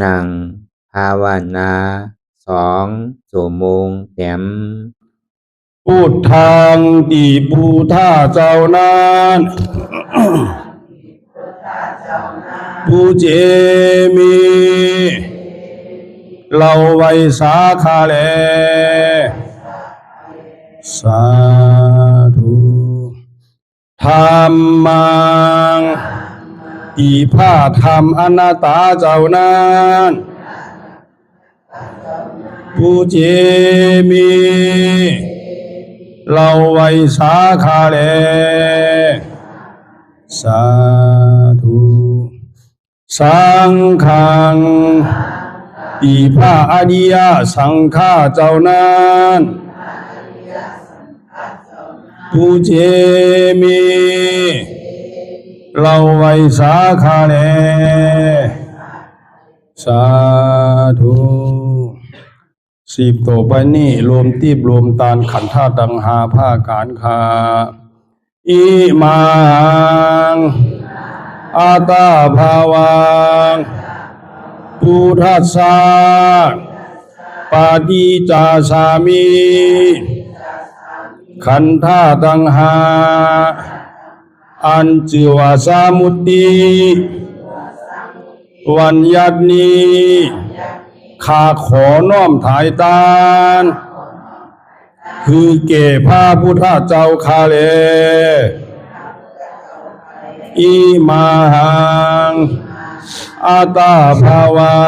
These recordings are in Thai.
นั่งภาวนา2 ชั่วโมงเต็มพุทธังติพุทธาเจ้านั้นผู้เจมีเราไว้สาขาแลสาธุธรรมังอีพาธรรมอนัตตาเจ้านั้นผู้เจมีเราไว้สาขาแลสาธุสังฆังอีพระอริยสังฆาเจ้านั้นผู้เจมีเราไว้สาขาแลสาธุ10ต่อไปนี้รวมตีบรวมตานขันธ์ธาตุดังหาผ้าการคาอิมังอาตาภาวังพุทธัสสะปาฏิจจสามิขันธาตุดังหาอัญจิวาสามุตติวันยัตนีข้าขอน้อมถ่ายตานคือเก่พระพุทธเจ้าข้าเลอิมังอาตาภาวั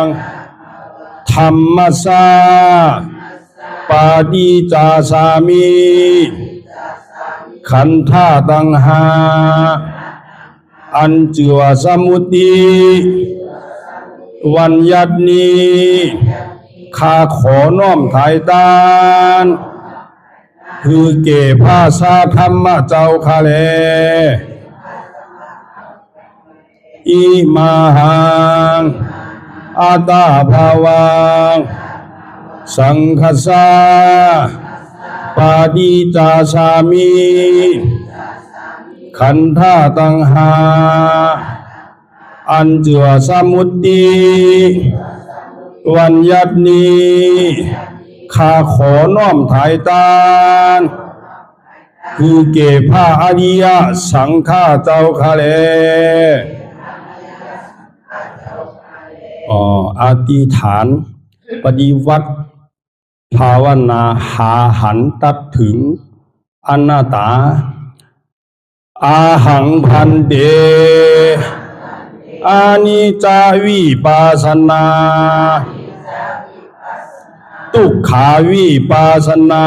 งธรรมัสสะปาฏิจจสามิขันธาตุดังหาอัญจิวาสมุตติวันยัตนีข้าขอน้อมถ่ายตานคือเก่พระสาธรรมเจ้าข้าแลอิมังอาตาภาวังสังฆัสสะปาฏิจจสามิขันธาตุดังหาอัญจิวาสมุตติวันยัตนีข้าขอน้อมถ่ายตานคือเก่พระอริยสังฆาเจ้าข้าแลอธิษฐานปฏิวัติภาวนาหาหันตัดถึงอนัตตาอาหังพันเตอานิจจาวิปัสสนาทุกขาวิปัสสนา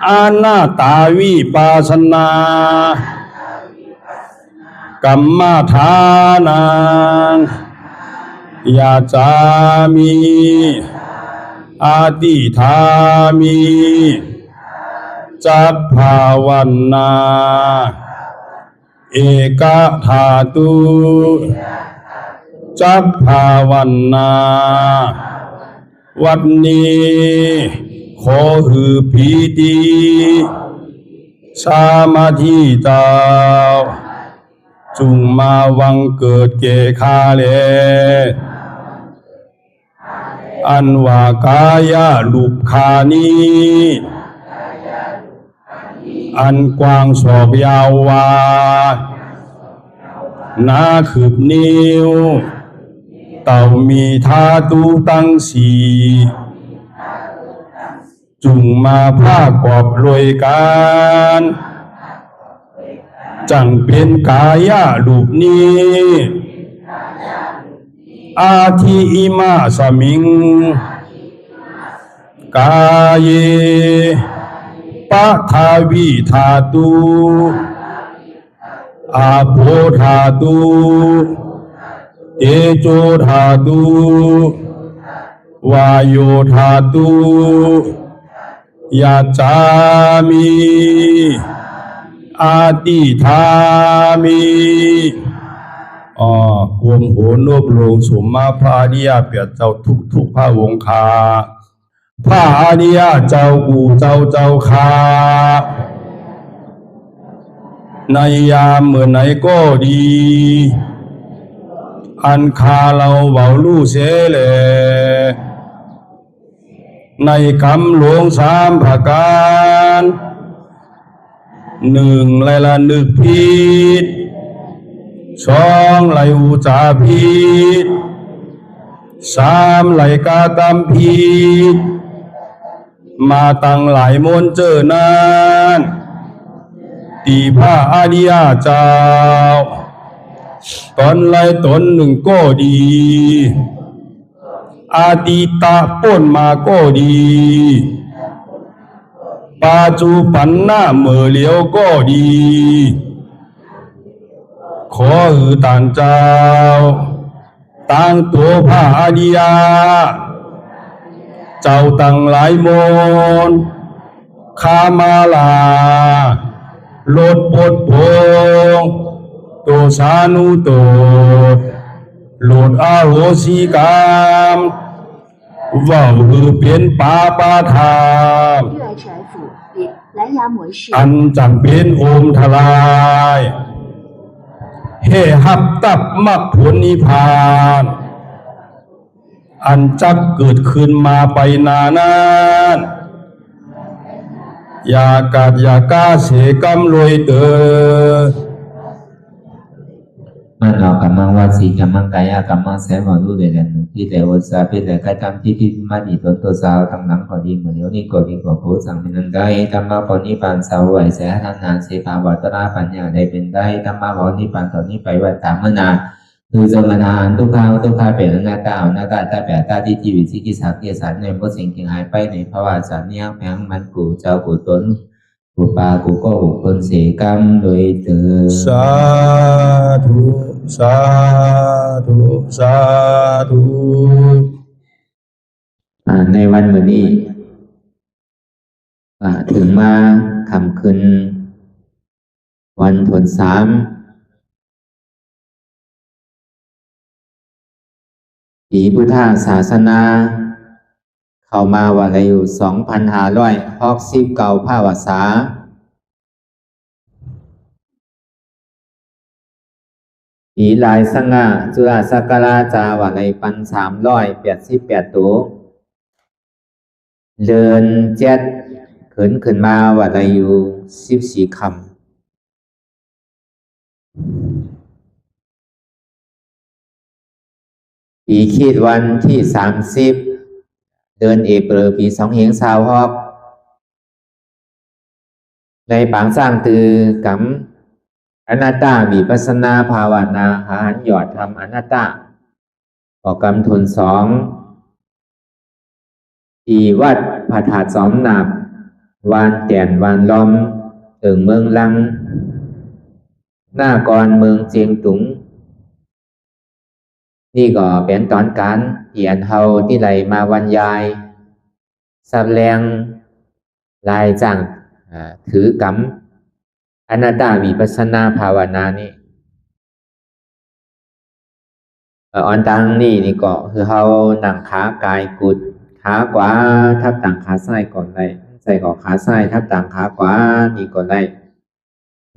อนัตตาวิปัสสนากัมมฐานังยาจามิอาติธามิจักภาวันนาเอกธาตุจักภาวันนาวันนี้ขอหือพีติสามาธิเจ้าจุงมาวังเกิดเกคาเลอันว่ากายาลุปคานีอันกว้างศอกยาววานาคืบนิ้วเต่ามีธาตุตั้งสีจุงมาผ้ากอบรวยการจังเป็นกายาลูปนี้อาทิอิมาสมิงกายปะทาวิธาตุอาโภธาตุเตโชธาตุวายโยธาตุยาจามิอาติธามิกวมโหนบลงสมมาพระอริยเปียเจ้าทุกพระวงคาพระอริยเจ้ากูเจ้าคาในยามเมื่อไหนก็ดี อันคาเราเบาลู่เสเลในคำหลวงสามประการหนึ่งไลละนึกผิดสองไลอุจาผิดสามไลกากรรมผิดมาตั้งหลายมนเจอนั้นตีพระอริยเจ้าตนไลตนหนึ่งก็ดีอาติตะป้นมาก็ดีปัจจุบันหน้าเมื่อเลียวก็ดีขอต่างเจ้าตั้งตัวพระอริยเจ้าตั้งหลายมนขามาลาลดปดพงตัวสานุตัวโลดอาโหสิกรรมว่าเปลี่ยนปาปาธาม 热爱财富比蓝牙模式 อันจำเป็นโอมทลายเฮหับตับมักผลนิพพานอันจักเกิดขึ้นมาไปนานานอย่ากาดอย่ากาเสกรรมรวยเตอมันเรากำลังว่าสีกำลังกายกำลังแสงของรูปเด่นที่แต่วัสเป็นแต่การทำที่ที่มาดีตัวสาวตั้งหลังพอดีเหมือนเดี๋ยวนี้ก็ดีกว่าโพสังเป็นนั้นได้ธรรมะปณิปานสาวไหวแสทานานเสภาวัตราปัญญาได้เป็นได้ธรรมะปณิปานตอนนี้ไปว่าตามมนาคือสมณานทุกข้าเป็นหน้าตาหน้าตาตาแปดตาที่ชีวิตที่กิจสักกิจสันในพวกสิ่งที่หายไปในภาวะสันเนียงแผงมันกูเจ้ากูตนกูปากูก็บุคคลเสกรรมโดยเถิดสาธุสาธุสาธุในวันมื้อนี้ถึงมาค่ำคืนวันถนสามปีพุทธศาสนาเข้ามาว่าอะไรอยู่2,569 ภาวษาปีลายสังฆะจุฬาสักการะจาว่าอะไร1,388 ตัวเดินเจ็ดขึ้นมาว่าอะไรอยู่14 คำปีคีดวันที่30เดือนเอเปรปี2526ในปางสร้างตือกำอนัตตาวิปัสสนาภาวนาหารหยอดทำอนัตตาออกกำทุน2ที่วัดพระธาตุสอมนาบวานแก่นวานล้อมถึงเมืองลังหน้ากรเมืองเจียงตุงนี่ก็เป็นตอนการที่อันเฮาที่ไหลมาบรรยายแสดงลายจังถือกรรมอนัตตาวิปัสสนาภาวนานี่อันตังนี่ก็คือเฮานั่งขากายกุดขาขวาทับต่างขาซ้ายก่อนได้ใส่ก่อขาซ้ายทับต่างขาขวานี่ก่อนได้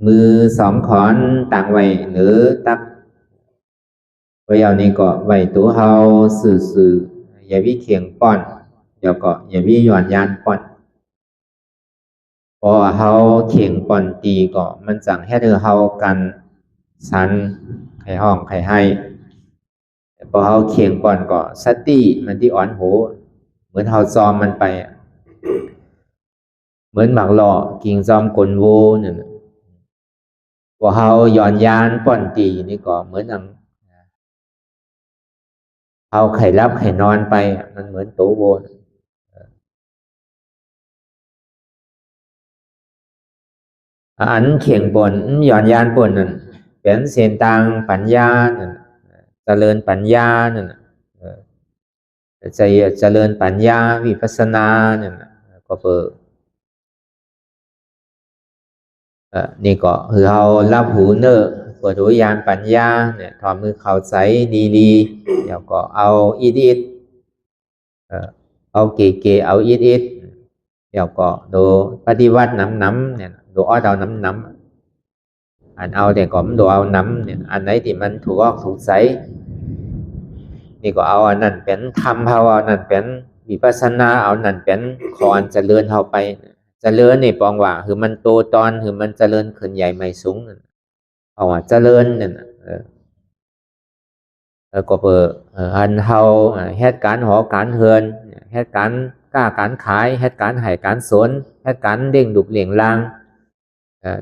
มือ2 ขอนต่างไว้หรือตักไว้เอานี่ก็ไว้ตัวเฮาสื่ออย่าวิเคียงป้อนเดี๋ยวก็อย่าวิย้อนยานป้อนพอเฮาเคียงป้อนตีก็มันจังให้เฮากันสันไข่ห้องไข่ให้พอเฮาเคียงป้อนก็สติมันที่อ่อนโหเหมือนเฮาซอมมันไปเหมือนหมักหล่อกิ่งซอมกลโวนั่นพอเฮาย้อนยานป้อนตีนี่ก็เหมือนเอาไข่รับไข่นอนไปมันเหมือนตัวโวนอันเข่งบนหย่อนยานบนนั่นเป็นเส้นทางปัญญานั่นเจริญปัญญานั่นเจริญปัญญาวิปัสสนานั่นก็เปิดนี่ก็คือเรารับหูเนอเปิดหูยานปัญญาเนี่ยทอมือเข้าใจดีๆเดี๋ยวก็เอาอิดเอาเก๋เอาอิดเดี๋ยวก็ดูปฏิวัติน้ำเนี่ยดูอ้อเอาน้ำอันเอาแต่ก็มันดูเอาน้ำเนี่ยอันไหนที่มันถูกออกถูกใส่ นี่ก็เอาอันนั้นเป็นธรรมเอาอันนั้นเป็นวิปัสสนาเอานั่นเป็นขออันเจริญเฮาไปเจริญนี่ปองว่าคือมันโตตอนคือมันเจริญขึ้นใหญ่ไม่สูงนั่นเอาว่าเจริญนั่นก็เปิดอันเฮาเฮ็ดการหอการเฮือนเฮ็ดการกล้าการขายเฮ็ดการให้การสนเฮ็ดการเลี้ยงดุกเลี้ยงลาง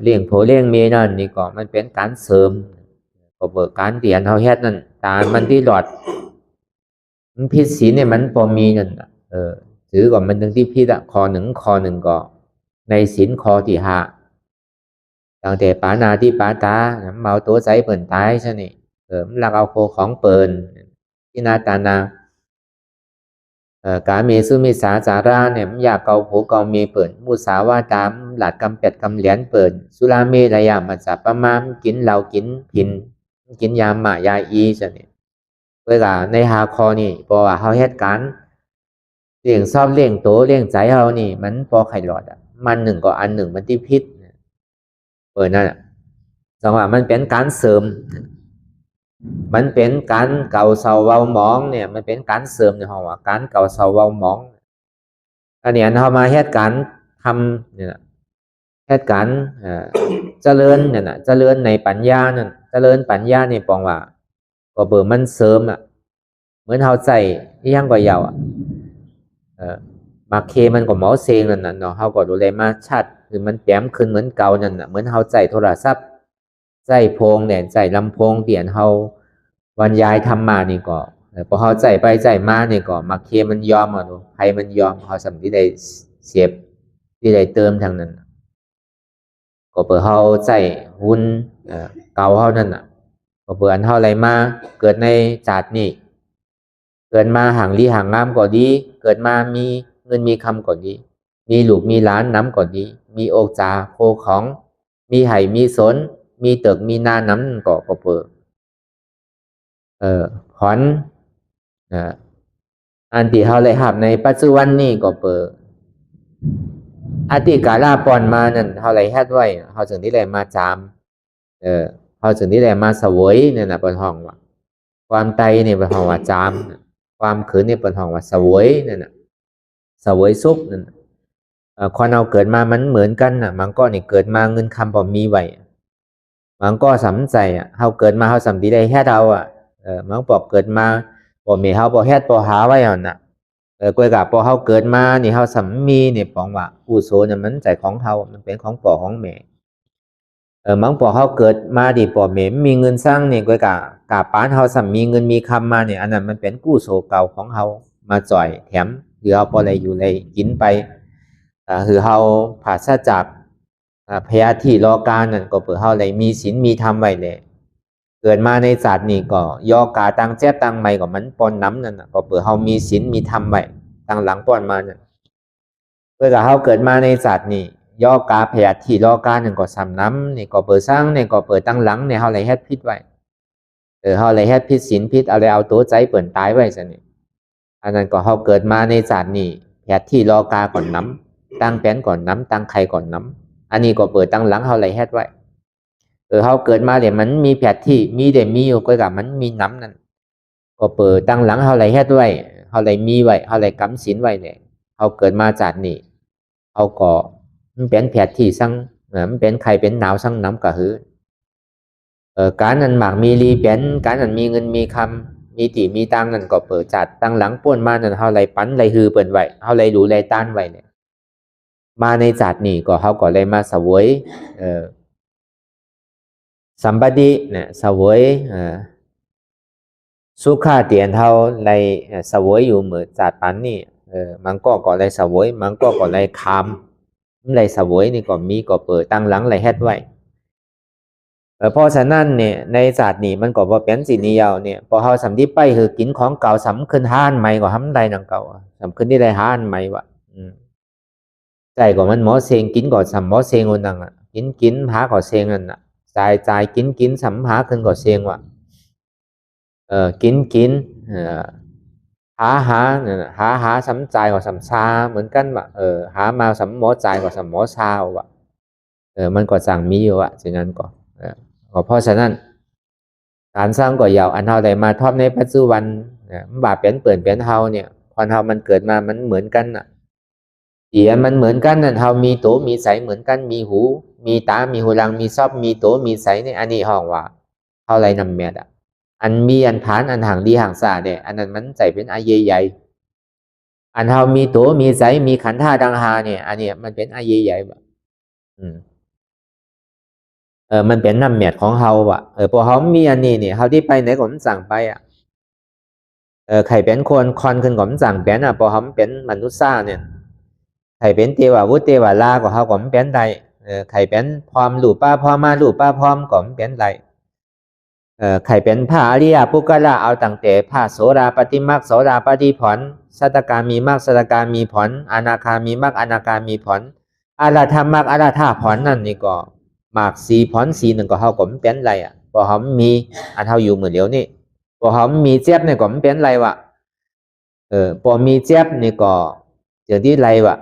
เลี้ยงผัวเลี้ยงเมียนั่นนี่ก็มันเป็นการเสริมก็เปิดการเรียนเฮาเฮ็ดนั่นตามมันที่หลอดมันผิดศีลเนี่ยมันพอมีนั่นถือก่อนมันถึงที่ผิดอ่ะข้อหนึ่งก็ในศีลข้อที่ห้าตั้งแต่ปานาที่ปาตาเมาตัวใจเปิ่นตายใช่นี่ลักเอาโคของเปิ่นที่นาตานาการมีสุมิสาจาราเนี่ยมันอยากเกาผูเกาเมีเปิ่นมุสาวาตามหลัดกำเป็ดกำเหรียญเปิ่นสุราเมรยามันจะประมาณกินเหล้ากินพินกินยามายาอีใช่นี่เวลาในหาคอนี่พอว่าเฮาเฮ็ดการเลี้ยงชอบเลี้ยงโตเลี้ยงใจเฮานี่มันพอไข่หลอดอ่ะมันหนึ่งก็อันหนึ่งมันที่พิษนั่นจังหวะมันเป็นการเสริมมันเป็นการเก่าเศร้าเว้าหมองเนี่ยมันเป็นการเสริมในห้องว่าการเก่าเศร้าเว้าหมองอันนี้เรามาเหตุการณ์ทำเนี่ยเหตุการณ์เจริญเนี่ยนะเจริญในปัญญานั่นเจริญปัญญาในปองว่าก็เบอร์มันเสริมอ่ะเหมือนเราใจยังก็ยาวอ่ะมาเคมันก็หมอเซงนั่นน่ะเนาะเขาก็ดูแลมาชัดคือมันแต้มขึ้นเหมือนเก่านั่นน่ะเหมือนเขาใจโทรศัพท์ใจโพงเนี่ยใจลำโพงเปลี่ยนเขาบรรยายทำมานี่ก็พอเขาใจไปใจมานี่ก็มาเคมันยอมอ่ะดูใครมันยอมเขาสำที่ได้เสียบที่ได้เติมทางนั้นก็เปิดเขาใจหุ้นเก่าเขานั่นน่ะก็เปิดอันเขาอะไรมาเกิดในศาสตร์นี่เกิดมาห่างลีห่างงามก็ดีเกิดมามีเงินมีคำก็ดีมีลูกมีหลานน้ำก็ดีมีโอกจาโคของมีไห่มีสนมีเติกมีนาน้ำก็เปิดขอนอันที่เขาเลยหับในปัจจุบันนี่ก็เปิดอติกาลาปอนมานั่นเขาเลยแฮดไว้เขาถึงที่เลยมาจามเขาถึงที่เลยมาสวยเนี่ยนะเป็นห้องว่าความไตเนี่ยเป็นห้องว่าจามความขืนเนี่ยเป็นห้องว่าสวยเนี่ยนะสวยซุกนั่นคนเราเกิดมามันเหมือนกันนะมันก็นี่เกิดมาเงินคำพอมีไว้มันก็สำใจเขาเกิดมาเขาสำดีได้แค่เรามันบอกเกิดมาบ่มีเขาบ่แฮดบ่หาไว้อ่ะน่ะกวยกับพอเขาเกิดมานี่เขาสำมีนี่ปองว่ากุศลเนี่ยมันใจของเขามันเป็นของพ่อของแม่มันพอเขาเกิดมาดิพ่อแม่มีเงินสร้างนี่กวยกับปานเขาสำมีเงินมีคำมาเนี่ยอันนั้นมันเป็นกุศลเก่าของเขามาจ่อยแถมคือเขาพออะไรอยู่เลยกินไปคือเขาผ่าซะจากพยาธิรอการนั่นก็เปิดเขาเลยมีศีลมีธรรมไว้เลยเกิดมาในศาสตร์นี่ก็ยอกาตังแจ๊บตังไม่ก็มันปนน้ำนั่นก็เปิดเขามีศีลมีธรรมไว้ตั้งหลังปนมานั่นเพื่อเขาเกิดมาในศาสตร์นี่ยอกาพยาธิรอการนั่นก็สำน้ำนี่ก็เปิดสร้างนี่ก็เปิดตั้งหลังเนี่ยเขาเลยเฮ็ดพิษไว้เขาเลยเฮ็ดพิษศีลพิษอะไรเอาตัวใจเปิดตายไว้ซะนี่อันนั้นก็เขาเกิดมาในศาสตร์นี่พยาธิรอกาก่อนน้ำตั้งแป้นก่อนน้ำตั้งไข่ก่อนน้ำอันนี้ก็เปิดตั้งหลังเขาเลยเฮ็ดไว้เขาเกิดมาเดี๋ยวมันมีแผดที่มีเดี๋ยวมีอยู่ก็กับมันมีน้ำนั่นก็เปิดตั้งหลังเขาเลยเฮ็ดไว้เขาเลยมีไว้เขาเลยกำศีลไว้เนี่ยเขาเกิดมาจากนี่เขาก็มันเป็นแผดที่สั่งมันเป็นไข่เป็นหนาวสั่งน้ำกระหือการนั้นหมากมีรีเป็นการนั้นมีเงินมีคำมีตีมีตังนั่นก็เปิดจัดตั้งหลังป้วนมานั่นเขาเลยปั้นเลยฮือเปิดไว้เขาเลยดูเลยต้านไว้เนี่ยมาในจัดนี่ก็เขาก็เลยมาเสวยสัมปติเนี่ยเสวยสุขาเตียนเท่าไรเสวยอยู่เหมือนจัดปันนี่มันก็เลยเสวยมันก็เลยคำไรเสวยนี่ก็มีก็เปิดตั้งหลังไรเฮ็ดไว้เพราะฉะนั้นเนี่ยในศาสตร์นี่มันก็บ่เป็นสิ่งนี้ยาวเนี่ยพอเฮาสำที่ไปคือกินของเก่าสำขึ้นห้านใหม่ก็ทำได้นังเก่าสำขึ้นที่ได้ห้านใหม่วะใจก็มันหมอเซงกินก็สำหมอเซงคนนังกินหาก็เซงนั่นน่ะใจกินสำหาขึ้นก็เซงวะกินหาสำใจก็สำซาเหมือนกันวะหามาสำหมอใจก็สำหมอซาวะมันก็สั่งมีอยู่วะฉะนั้นก็เพราะฉะนั้นการสร้างก็ยาวอันเท่าใดมาทอบในปัจจุบัน บาปเป็นเปิ่นเป็นเฮาเนี่ยคนเฮามันเกิดมามันเหมือนกันน่ะเสียมันเหมือนกันนั่นเฮามีโตมีใสเหมือนกันมีหูมีตามีหูรังมีซอบมีโตมีใสเนี่ยอันนี้ห้องว่าเฮาไรนำแม่ดอันมีอันผานอันห่างดีห่างซาเนี่ยอันนั้นมันใจเป็นอาเยใหญ่อันเฮามีโตมีใสมีขันธ์ธาตุดังหาเนี่ยอันนี้มันเป็นอาเยใหญ่แบบมันเป็นน้ำเมียดของเฮาว่ะพอเฮามีอันนี้เนี่ยเฮาที่ไปไหนก็มันสั่งไปใครเป็นคนขึ้นก็มันสั่งเป็นพอเฮาเป็นมนุษย์ซ่าเนี่ยใครเป็นเทววุฒิเทวลาก็เฮาก็มันเป็นได้ใครเป็นพร้อมลูกป้าพร้อมมาลูกป้าพร้อมก็มันเป็นได้ใครเป็นพระอริยปุกละเอาตั้งแต่พระโสดาปฏิมรรคโสดาปฏิผลสัตตกามีมรรคสัตตกามีผลอนาคามีมรรคอนาคามีผลอรหัตมรรคอรหัตผลนั่นนี่ก็มากสีผลสีหนึ่งก็เฮาก็มันเป็นไรพอเฮามีอันเฮาอยู่เหมือนเดียวนี่พอเฮามีเจ็บเนี่ยก็มันเป็นไรวะพอมีเจ็บนี่ก็เจอที่ไรวะ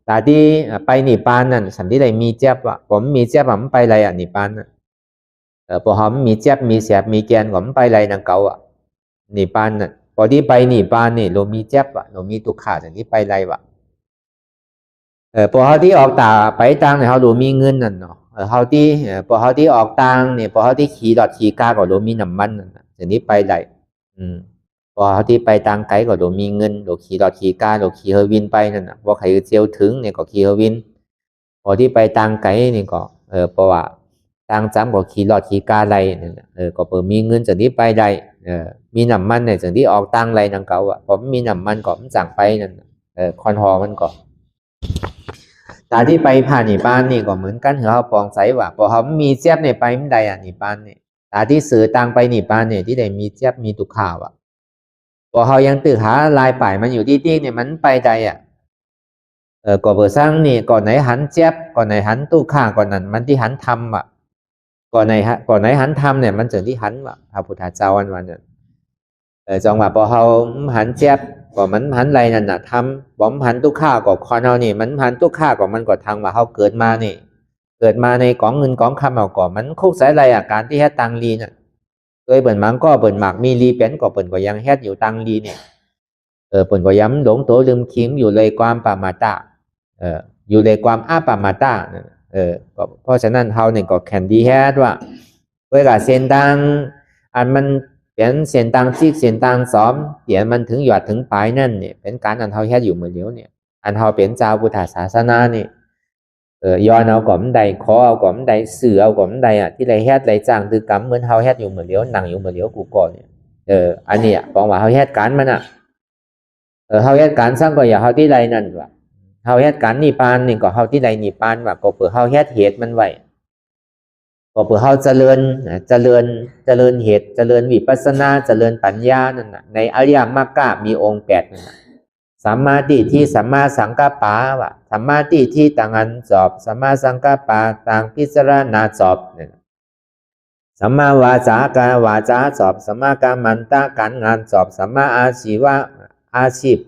ตาที่ไปนิพพานนั่นสันที่ไรมีเจ็บวะผมมีเจ็บผมไปไรนิพพานพอเฮามีเจ็บมีเสียบมีแกนก็มันไปไรนังเก่านิพพานนั่นพอที่ไปนิพพานนี่เรามีเจ็บเรามีทุกข์ขาดสันที่ไปไรวะพอเฮาที่ออกตาไปต่างเนี่ยเฮาดูมีเงินนั่นเนาะเฮาที่พอเฮาที่ออกต่างเนี่ยพอเฮาที่ขี่รถขี่กาก็ดูมีน้ำมันนั่นสันที่ไปไรพอเฮาที่ไปต่างไกลก็ดูมีเงินดูขี่รถขี่กาดูขี่เฮอร์วินไปนั่นพอใครเจียวถึงเนี่ยก็ขี่เฮอร์วินพอที่ไปต่างไกลนี่ก็เพราะว่าต่างจำก็ขี่รถขี่กาไรนั่นก็เปิดมีเงินสันที่ไปได้มีน้ำมันเนี่ยสันที่ออกต่างไรนังเก่าผมมีน้ำมันก็มันสั่งไปนั่นคอนฮอมันก็ตาที่ไปผ่านนิพพานนี่ก็เหมือนกันเหรอเขาปองใสว่าพอเขามีเจี๊ยบเนี่ยไปไม่ได้นิพพานเนี่ยตาที่สื่อต่างไปนิพพานเนี่ยที่ได้มีเจี๊ยบมีตุกข่าวพอเขายังตื่นหาลายป่ายมันอยู่ที่เนี่ยมันไปได้ก็เบอร์สร้างนี่ก่อนไหนหันเจี๊ยบก่อนไหนหันตุกข่าก่อนนั้นมันที่หันทำก่อนไหนหันทำเนี่ยมันถึงที่หันพระพุทธเจ้าวันเนี่ยจังหวะพอเขาหันเจี๊ยบก็มันหันไรนั่นน่ะทำบ่มหันตุกข่าก็คอนเฮานี่มันหันตุกข่าก็มันก็ทางว่าเขาเกิดมานี่เกิดมาในกองเงินกองคำเอาก่อนมันคุกสายไรการที่ให้ตังลีน่ะโดยเปิ่นมังก็เปิ่นหมากมีลีเป็นก็เปิ่นก็ยังเฮ็ดอยู่ตังลีเนี่ยเปิ่นก็ย้ำหลงตัวลืมคิงอยู่เลยความปามาตะอยู่เลยความอาปามาตะก็เพราะฉะนั้นเฮาเนี่ยก็แคนดีเฮ็ดว่าเวลาเส้นตังอันมันเป็นเส้นตังจิกเส้นตังซ้อมเดี๋ยวมันถึงหยอดถึงปลายนั่นเนี่ยเป็นการอันเฮาเฮ็ดอยู่เหมือนเดียวเนี่ยอันเฮาเป็นเจ้าพุทธศาสนานี่ย้อนเอาก่อมใดขอเอาก่อมใดสื่อเอาก่อมใดที่ไรเฮ็ดไรจ้างคือกรรมเหมือนเฮาเฮ็ดอยู่เหมือนเดียวนั่งอยู่เหมือนเดียวกูก่อนเนี่ยอันนี้บอกว่าเฮาเฮ็ดการมันเฮาเฮ็ดการสร้างก็อย่าเฮาที่ไรนั่นว่าเฮาเฮ็ดการนิพพานนี่ก็เฮาที่ไรนิพพานว่าก็เพื่อเฮาเฮ็ดเหตุมันไว้ก็เพื่อเฮาเจริญเหตุเจริญวิปัสสนาเจริญปัญญานั่นน่ะในอริยมรรคมีองค์8นั่นน่ะสัมมาทิฏฐิสัมมาสังกัปปะว่าสัมมาทิฏฐิต่างอันสอบสัมมาสังกัปปะต่างพิจารณาสอบเนี่ยสัมมาวาจากาวาจาสอบสัมมากรรมันตะการงานสอบสัมมาอาชีวะอาชีพ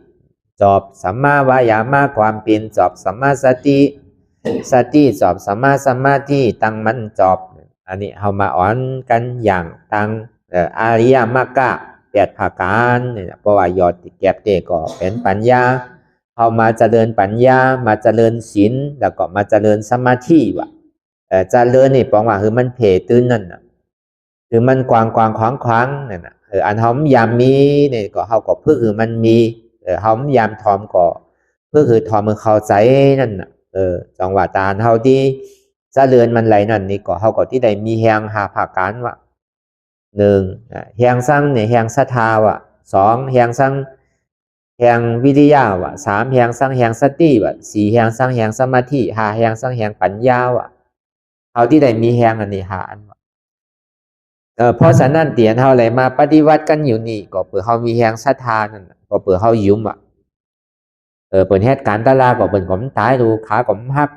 สอบสัมมาวายามะความเป็นสอบสัมมาสติสอบสัมมาสมาธิตั้งมันสอบอันนี้เฮามาอ่อนกันอย่างตั้งอริยมรรค8ประการเนี่ยเพราะว่ายอดแก็บเตก็เป็นปัญญาเอามาเจริญปัญญามาเจริญศีลแล้วก็มาเจริญสมาธิว่ะเจริญนี่ปองว่าคือมันเพตื่นนั่นน่ะคือมันกว้างขวางนั่นน่ะอันเฮายามมีนี่ก็เฮาก็เพื่อคือมันมีเฮายามทอมก็เพื่อคือทอมมือเข้าใจนั่นน่ะจังหวะตาเฮาที่เจริญมันไหลนั่นนี่ก็เฮาก็ที่ได้มีแห่ง5ภาการว่ะ1แห่งสร้างเนี่ยแห่งศรัทธาว่ะ2แห่งสร้างแห่งวิริยะว่ะ3แห่งสร้างแห่งสติว่ะ4แห่งสร้างแห่งสมาธิ5แห่งสร้างแห่งปัญญาว่ะเฮาที่ได้มีแห่งอันนี้5อันว่ะเพราะฉะนั้นเตียนเฮาเลยมาปฏิวัติกันอยู่นี่ก็เพื่อเฮามีแห่งศรัทธานั่นก็เพื่อเฮายุ่มอ่ะเปิดเหตุการณ์ตะลาก็เปิดก็มันตายดูขาก็มันหัก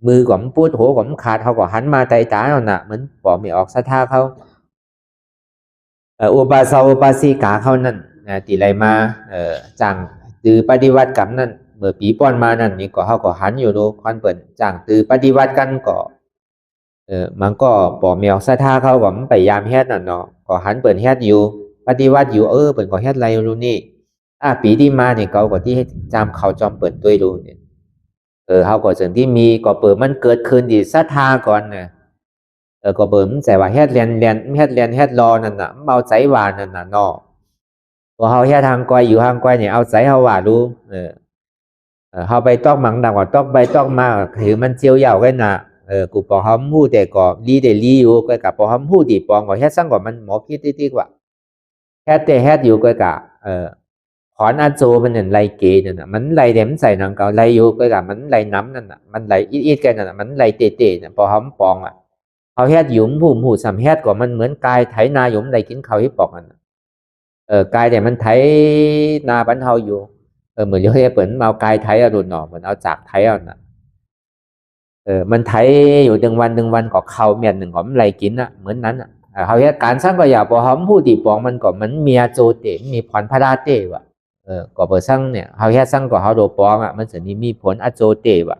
มือก็มันปวดหัวก็มันขาดเฮาก็หันมาไตานั่นน่ะเหมือนปอไม่ออกศรัทธาเขาอุปาสกอุปาสิกาเขานั่นตีไรมาจังตือปฏิวัติกับนั่นเมื่อปีป้อนมานั่นนี่ก็เขาก็หันอยู่ดูคอนเปิดจังตือปฏิวัติกันก็มันก็ปอเมียวศรัทธาเขาก็ไปยามเฮ็ดนั่นเนาะก็หันเปิดเฮ็ดอยู่ป ปฏิวัติอยู่เปิ่นก็เฮ็ดไรรู้นี่ปีที่มาเนี่ยเขาก็ที่ให้จำเขาจอมเปิดด้วยดูเนี่ยเขาก็สิ่งที่มีก็เปิดมันเกิดขึ้นดีศรัทธาก่อนเนี่ยก็เปิดมันใจว่าเฮ็ดเรียนเฮ็ดรอนั่นน่ะเอาใจว่านั่นน่ะเนาะพอเฮาเฮ็ดทางก้อยอยู่ทางก้อยเนี่ยเอาใจเฮาว่ารู้เฮาไปต้องหมังดังว่าต้องไปต้องมาถือมันเจียวเหย่ากันน่ะกูปอหอมฮู้แต่ก็ลีได้ลีอยู่ก็กับปอหอมฮู้ดีปองก็เฮ็ดซังก็มันหมอคิดติกว่าเฮ็ดอยู่ก็กะขอนอาโจมันนั่นไล่เกนั่นน่ะมันไล่เดมใส่หนังเก่าไล่อยู่ก็กะมันไล่น้ำนั่นน่ะมันไล่อีดๆกันนั่นน่ะมันไล่เตะๆน่ะปอหอมปองเขาเฮ็ดหยุมผู้สำเฮ็ดก็มันเหมือนกายไถนาหยุมไล่กินข้าวให้ปอกนั่นกายแต่มันไถนาบ้านเฮาอยู่เหมือนเรียกเปิ่นเอากายไถเอาดุนหน่อเหมือนเอาจากไถเอาน่ะมันไถอยู่ดึงวันก็เข้าเมียนหนึ่งก็มันไล่กินน่ะเหมือนนั้นน่ะเขาเฮ็ดการสร้างก็อย่าปอหอมผู้ตีปองมันก็มันเมียโจเตมีผลพระดาเตว่ะก็เปิดสร้างเนี่ยเขาเฮ็ดสร้างก็เขาโดปองมันจะมีผลอโจเตว่ะ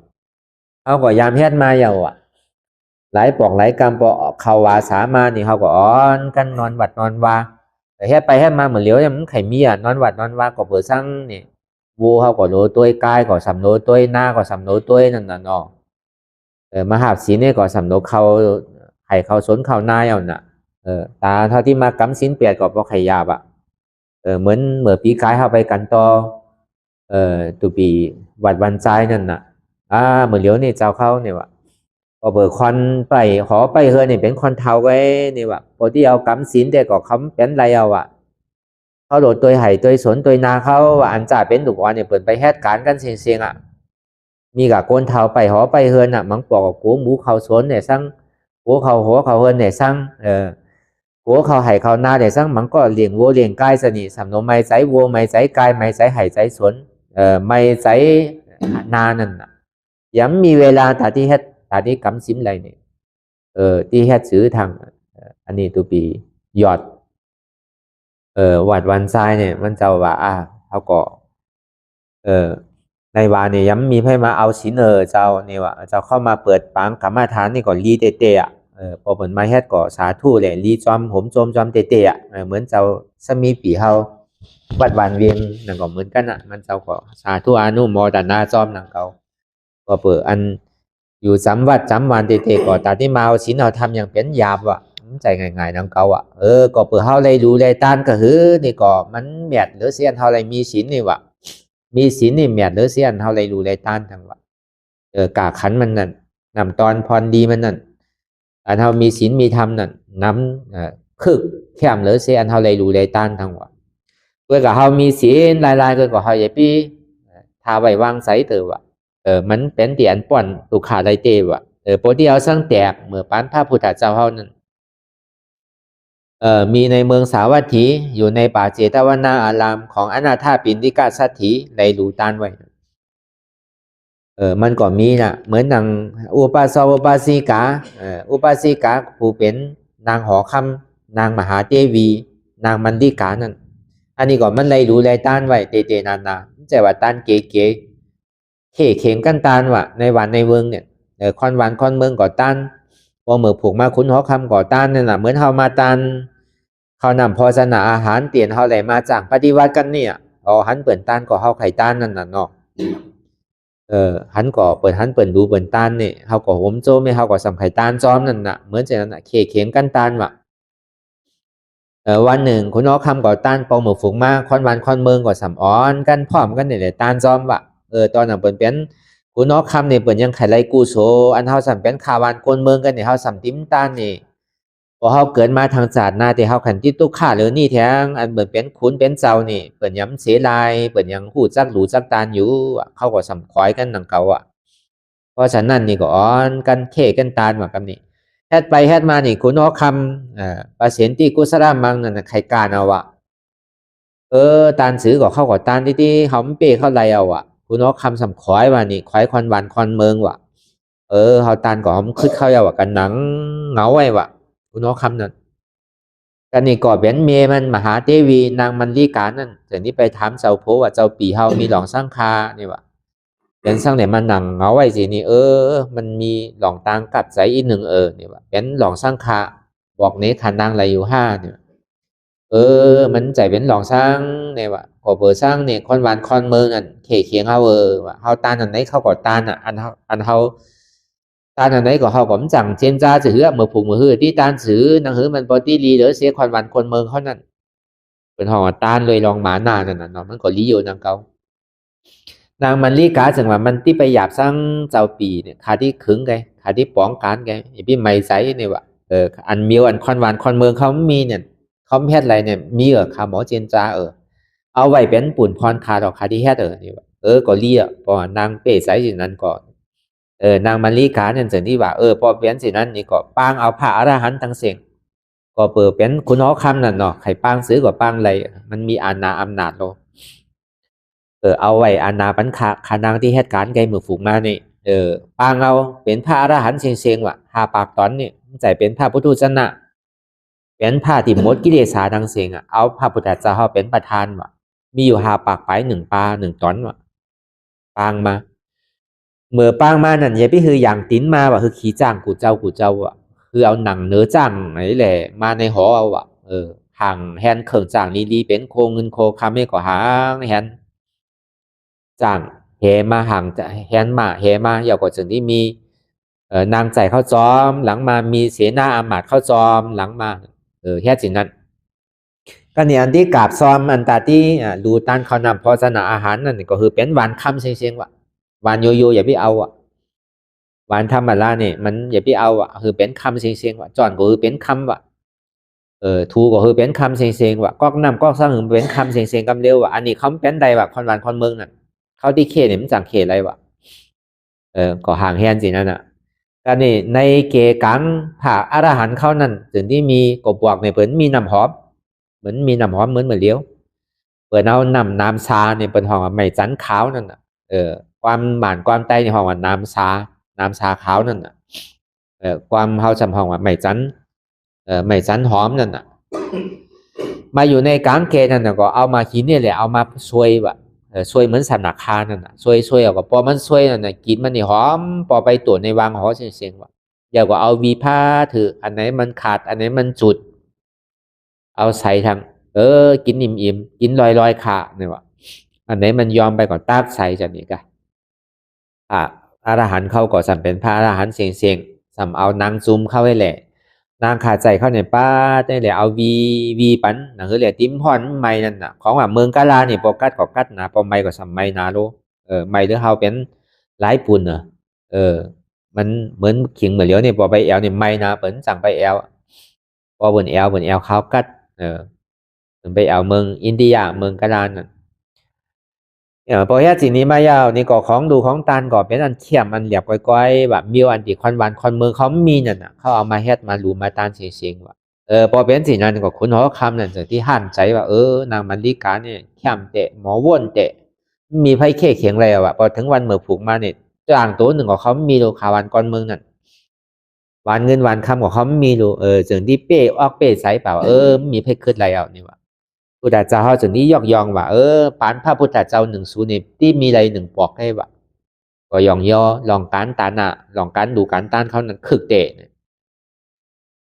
เขาก็ยามเฮ็ดมาอย่างว่ะหลายปอกหลายกรรมปอเขาวาสามานี่เขาก็อ้อนกันนอนวัดนอนวาแต่เฮ็ดไปเฮ็ดมาเหมือนเหลียวมันไข่มีนอนวัดนอนวาก็เปิดสร้างนี่วัวเขาก็โลตัวกายก็สำโลตัวหน้าก็สำโลตัวนั่นน่ะเนาะมหาศีลเนี่ยก็สำโลเขาให้เขาสนเขาหน้าเอาน่ะตาเท่าที่มากำศีลเปียดก็บ่ไข่ยาบเหมือนเมื่อปีกายเข้าไปกันต่อตุปีวัดวันใจนั่นน่ะเหมือนเหลียวนี่เจ้าเข้าเนี่ยว่ะก็เบิกควันไปขอไปเฮือนี่เป็นควันเทาไว้นี่ว่ะพอที่เอากำศีลแต่ก็คำเป็นไรเอาเขาโดดตัวไห่ตัวสนตัวนาเขาว่าอันจ่าเป็นถูกวันเนี่ยเปิดไปแฮดการกันเสียงมีกับโกนเทาไปหอไปเฮือนมันปอกกับกูหมูเขาสนเนี่ยสั่งกูเขาหัวเขาเฮือนเนี่ยสั่งกูเขาไห่เขานาเนี่ยสั่งมันก็เลี้ยงวัวเลี้ยงไก่สนิทสำนวนไม่ใส่วัวไม่ใส่ไก่ไม่ใส่ไห่ใส่สนไม่ใส่นานั่นย้ำมีเวลาตาที่เฮ็ดตาที่กำซิมอะไรเนี่ยที่เฮ็ดซื้อทางอันนี้ตัวปียอดวัดวันทรายเนี่ยมันเจ้าว่าเขาก็ในวาเนี่ยย้ำมีให้มาเอาสินเจ้านี่ว่าเจ้าเข้ามาเปิดปางกรรมฐานนี่ก็รีเตะพอผลมาเฮ็ดก็สาธุเลยรีจอมผมจอมเตะเหมือนเจ้าสมีปีเฮาวัดวันเวียงนั่นก็เหมือนกันมันเจ้าก็สาธุอนุโมทนาจอมนั่นเขาก็เปิดอันอยู่จำวัดจำวันเตะก็ตาที่มาเอาสินเอาทำอย่างเป็นหยาบใจง่ายๆนั่นเขาก็เปิดเฮาเลยดูเลยต้านก็คือนี่ก็มันแมดหรือเสียนเฮาเลยมีสินนี่มีศีลนี่แมดหรือเสียนเฮาเลยรู้เลยต้านทั้งว่ากาขันมันนั่นนำตอนพรดีมันนั่นอันเฮามีศีลมีธรรมนั่นน้ำคึกแค่มหรือเสียนเฮาเลยรู้เลยต้านทั้งว่าเพื่อกับเฮามีศีลลายๆก็เฮาอย่าปีทาไว้วางใสเตอว่ะมันเป็นเตียนป่อนตุขาได้เตว่ะปกติเอาสร้างแตกเมื่อปานพระพุทธเจ้าเฮานั้นมีในเมืองสาวัตถีอยู่ในป่าเจตวนาอารามของอนาถาปิณฑิกาสัตถีในรูตานไว้มันก็มีนะเหมือนนางอุปาสาวอุปาสิกาอุปาสิกาผู้เป็นนางหอคำนางมหาเทวีนางมันดิกานั่นอันนี้ก็มันเลยรู้เลยต้านไว้เตนานาใจว่าต้านเก๋เข่งกันต้านว่ะในวันในเมืองเนี่ยคอนวันคอนเมืองก็ต้านพอเมื่อผูกมาคุณหอคำก่อต้านนั่นแหละเหมือนเฮามาต้านเขานำโภชนาอาหารเตียนเฮาไหลมาจากปฏิวัติกันเนี่ยหันเปิดต้านก็เฮาไข่ต้านนั่นน่ะเนาะหันก็เปิดหันเปิดดูเปิดต้านเนี่ยเฮาก็โหมโจไม่เฮาก็สำไข่ต้านซ้อมนั่นน่ะเหมือนจะนั่นน่ะเข่งกันต้านว่ะวันหนึ่งคุณหอคำก่อต้านพอเมื่อฝูงมาคอนวันคอนเมืองก็สำอ้อนกันพร้อมกันเนี่ยแหละต้านซ้อมว่ะตอนนั้นเปิดเป็นคุณนอกคำเนี่ยเปิดยังไข่ไรกูโซอันเฮาสัมเป็นข่าววันกวนเมืองกันเนี่ยเฮาสัมติมต้านนี่พอเฮาเกิดมาทางศาสตร์นาแต่เฮาขันที่ตุกข่าหรือนี่แท้งอันเปิดเป็นคุณเป็นเจ้านี่เปิดย้ำเสียลายเปิดยังหูจักหลูจักตานอยู่เขาก็สัมคอยกันนังเขาเพราะฉะนั้นนี่ก็อ้อนกันเข่กันตานว่ากันนี่แฮดไปแฮดมานี่คุณนอกคำประเสนที่กุศลมังนั่นไข่การเอาตานซื้อก็เข้าก็ตานที่เฮาเป้เข้าไรเอาคุณนอกคำสำคอยว่านี่คอยคอนวันคอนเมืองเฮาตานก็คึดเข้าเอากันหนังเหงาไว้คุณนอกคำนั่นกันนี่ก็เป็นเมมันมหาเทวีนางมันลีกานั่นแต่นี้ไปถามเจ้าโพว่าเจ้าปีเฮามีหลองสร้างคานี่เป็นสร้างเนี่ยมันหนังเหงาไว้สินี่มันมีหลองตางกัดใสอีกหนึ่งนี่เป็นหลองสร้างคาบอกเนขันนางไรอยู่5เนี่ย มันใจเป็นหลองสร้างเนี่ยว่าขอเบอร์สร้างเนี่ยคอนวันคอนเมืองอันเขเคียงเฮาว่าเฮาตานอันไหนเขาก็ตานอ่ะอันเฮาตานอันไหนก็เฮาก็จังเจนจ้าจือมือผูกมือหือที่ตานจือนังหือมันบอดี้ลีเหลือเสียคอนวันคนเมืองเขานั่นเป็นห้องตานเลยลองหมาหน้านั่นน่ะเนาะมันก็ลีอยู่นางเกานางมันลีกาจังว่ามันที่ไปหยาบสร้างเจ้าปีเนี่ยขาที่ขึงไงขาที่ป้องการไงอีพี่ไม่ใส่เนี่ยว่าอันมิวอันคอนวันคอนเมืองเขามีเนี่ยเขาเฮ็ดอะไรเนี่ยมีขาหมอเจนจ้าเอาไว้เป็นปุ่นพรคาดอกคาที่เฮ็ดนี่ว่าก็เลียพอนางเป้ใส่สินั้นก็นางมันลีกาเนี่ยสิ่งที่ว่าพอเป็นสินั้นนี่ก็ปางเอาพระอรหันต์ทั้งเสียงก็เปิดเป็นคุณน้อคำนั่นเนาะไข่ปางซื้อกับปางอะไรมันมีอาณาอำนาจโลเอาไว้อาณาปัญคานางที่เหตุการณ์ไกมือฝูงมานี่ปางเอาเป็นพระอรหันต์เสียงว่ะหาปากตอนนี่ใจเป็นพระพุทธเจ้านะเป็นพระที่หมดกิเลสาทั้งเสียงเอาพระพุทธเจ้าเป็นประธานว่ะมีอยู่หาปากไป1 ปา 1 ตอนว่ะปางมาเมื่อปางมานั่นอย่าพี่คืออย่างติ้นมาว่ะคือขี่จ้างกูเจ้าอ่ะคือเอาหนังเนื้อจ้างไหนแหละมาในหอเอาอ่ะห่างแฮนเขิงจ้างดีเป็นโคเงินโคคำไม่ก็หางแฮนจ้างเฮมาห่างแฮนมาเฮมาอย่ากดสิ่งที่มีนางใจเข้าจอมหลังมามีเสนาอามาตย์เข้าจอมหลังมาแค่สิ่งนั้นก็เนี่ยอันที่กราบซ้อมอันตาที่ดูตันเขานำโภชนาอาหารนั่นก็คือเป็นหวานคำเชียงๆว่ะหวานโยโย่อย่าไปเอาอ่ะหวานธรรมดาเนี่ยมันอย่าไปเอาอ่ะคือเป็นคำเชียงๆว่ะจอนก็คือเป็นคำว่ะทูก็คือเป็นคำเชียงๆว่ะก็นำก็สร้างถึงเป็นคำเชียงๆกำเร็วว่ะอันนี้เขาเป็นใดว่ะคนหวานคนเมืองนั่นเขาที่เขตเนี่ยมันจังเขตอะไรว่ะก็ห่างแฮนสินั่นน่ะก็นี่ในเกกังผ่าอรหันต์เขานั่นถึงที่มีกบวกเนี่ยเปิดมีน้ำหอมเหมือนมีน้ำหอมเหมือนเลี้ยวเปิดเอาน้ำชาเนี่ยเป็นห้องไม่จันขาวนั่นน่ะความหวานความใต้ในห้องว่าน้ำชาขาวนั่นน่ะความเฮาจำห้องว่าไม่จันหอมนั่นน่ะมาอยู่ในกางเกนั่นน่ะก็เอามาหินเนี่ยแหละเอามาช่วยว่ะช่วยเหมือนสันนักคานั่นน่ะช่วยเอาก็พอมันช่วยนั่นน่ะกินมันนี่หอมพอไปตรวจในวางหอเสียงว่ะอย่าก็เอาวีผ้าถืออันไหนมันขาดอันไหนมันจุดเอาใส่ทางกินอิ่มกินลอยขาเนี่ยว่ะอันไหนมันยอมไปก่อนตากใส่จากนี้กันอรหันต์เข้าก็สัมเป็นพระอรหันต์เสียงสัมเอานางซุมเข้าให้แหละนางขาดใจเข้าในป้าได้แหละเอาวีปันหนังคือแหละติ้มพอนไม่นั่นน่ะของว่าเมืองกาลาเนี่ยปกัดก็กัดนะปอไม่ก็สัมไม่นาโลไม่หรือเฮาเป็นหลายปุ่นมันเหมือนขิงเหมือนเลี้ยวเนี่ยพอไปแอลเนี่ยไม่นะเปิ่นสั่งไปแอลพอบนแอลเขากัดไปแอลเมืองอินเดียเมืองกาลาน่ะพอแค่สิ่งนี้มายาวนี่ก็ของดูของตานก็เป็นอันเทียมอันเหลียบก้อยๆแบบมีอันที่คอนวันคอนเมืองเขามีนั่นน่ะเขาเอามาเฮ็ดมาดูมาตานเสียงๆว่าพอเป็นสิ่งนั้นก็คุณหอคำนั่นจะที่ห้ามใจว่านางมันลิกาเนี่ยเทียมเตะหมอว่นเตะมีไพ่เข่เขียงอะไรว่ะพอถึงวันเมื่อผูกมาเนี่ยจ้างตัวหนึ่งของเขามีดูขาวันก่อนเมืองนั่นวันเงินวันคำของเขามีดูจึงที่เป้ออกเป้ใส่เปล่ามีไพ่ขึ้นอะไรเอานี่ว่ะพุทธเจ้าเขาจึงนี้ยอกยองว่าปานพระพุทธเจ้า10นี่ที่มีอะไร1ปอกให้ว่าก็ยองย่อลองการตานะลองการดูการต้านเขานั้นคึกเตะ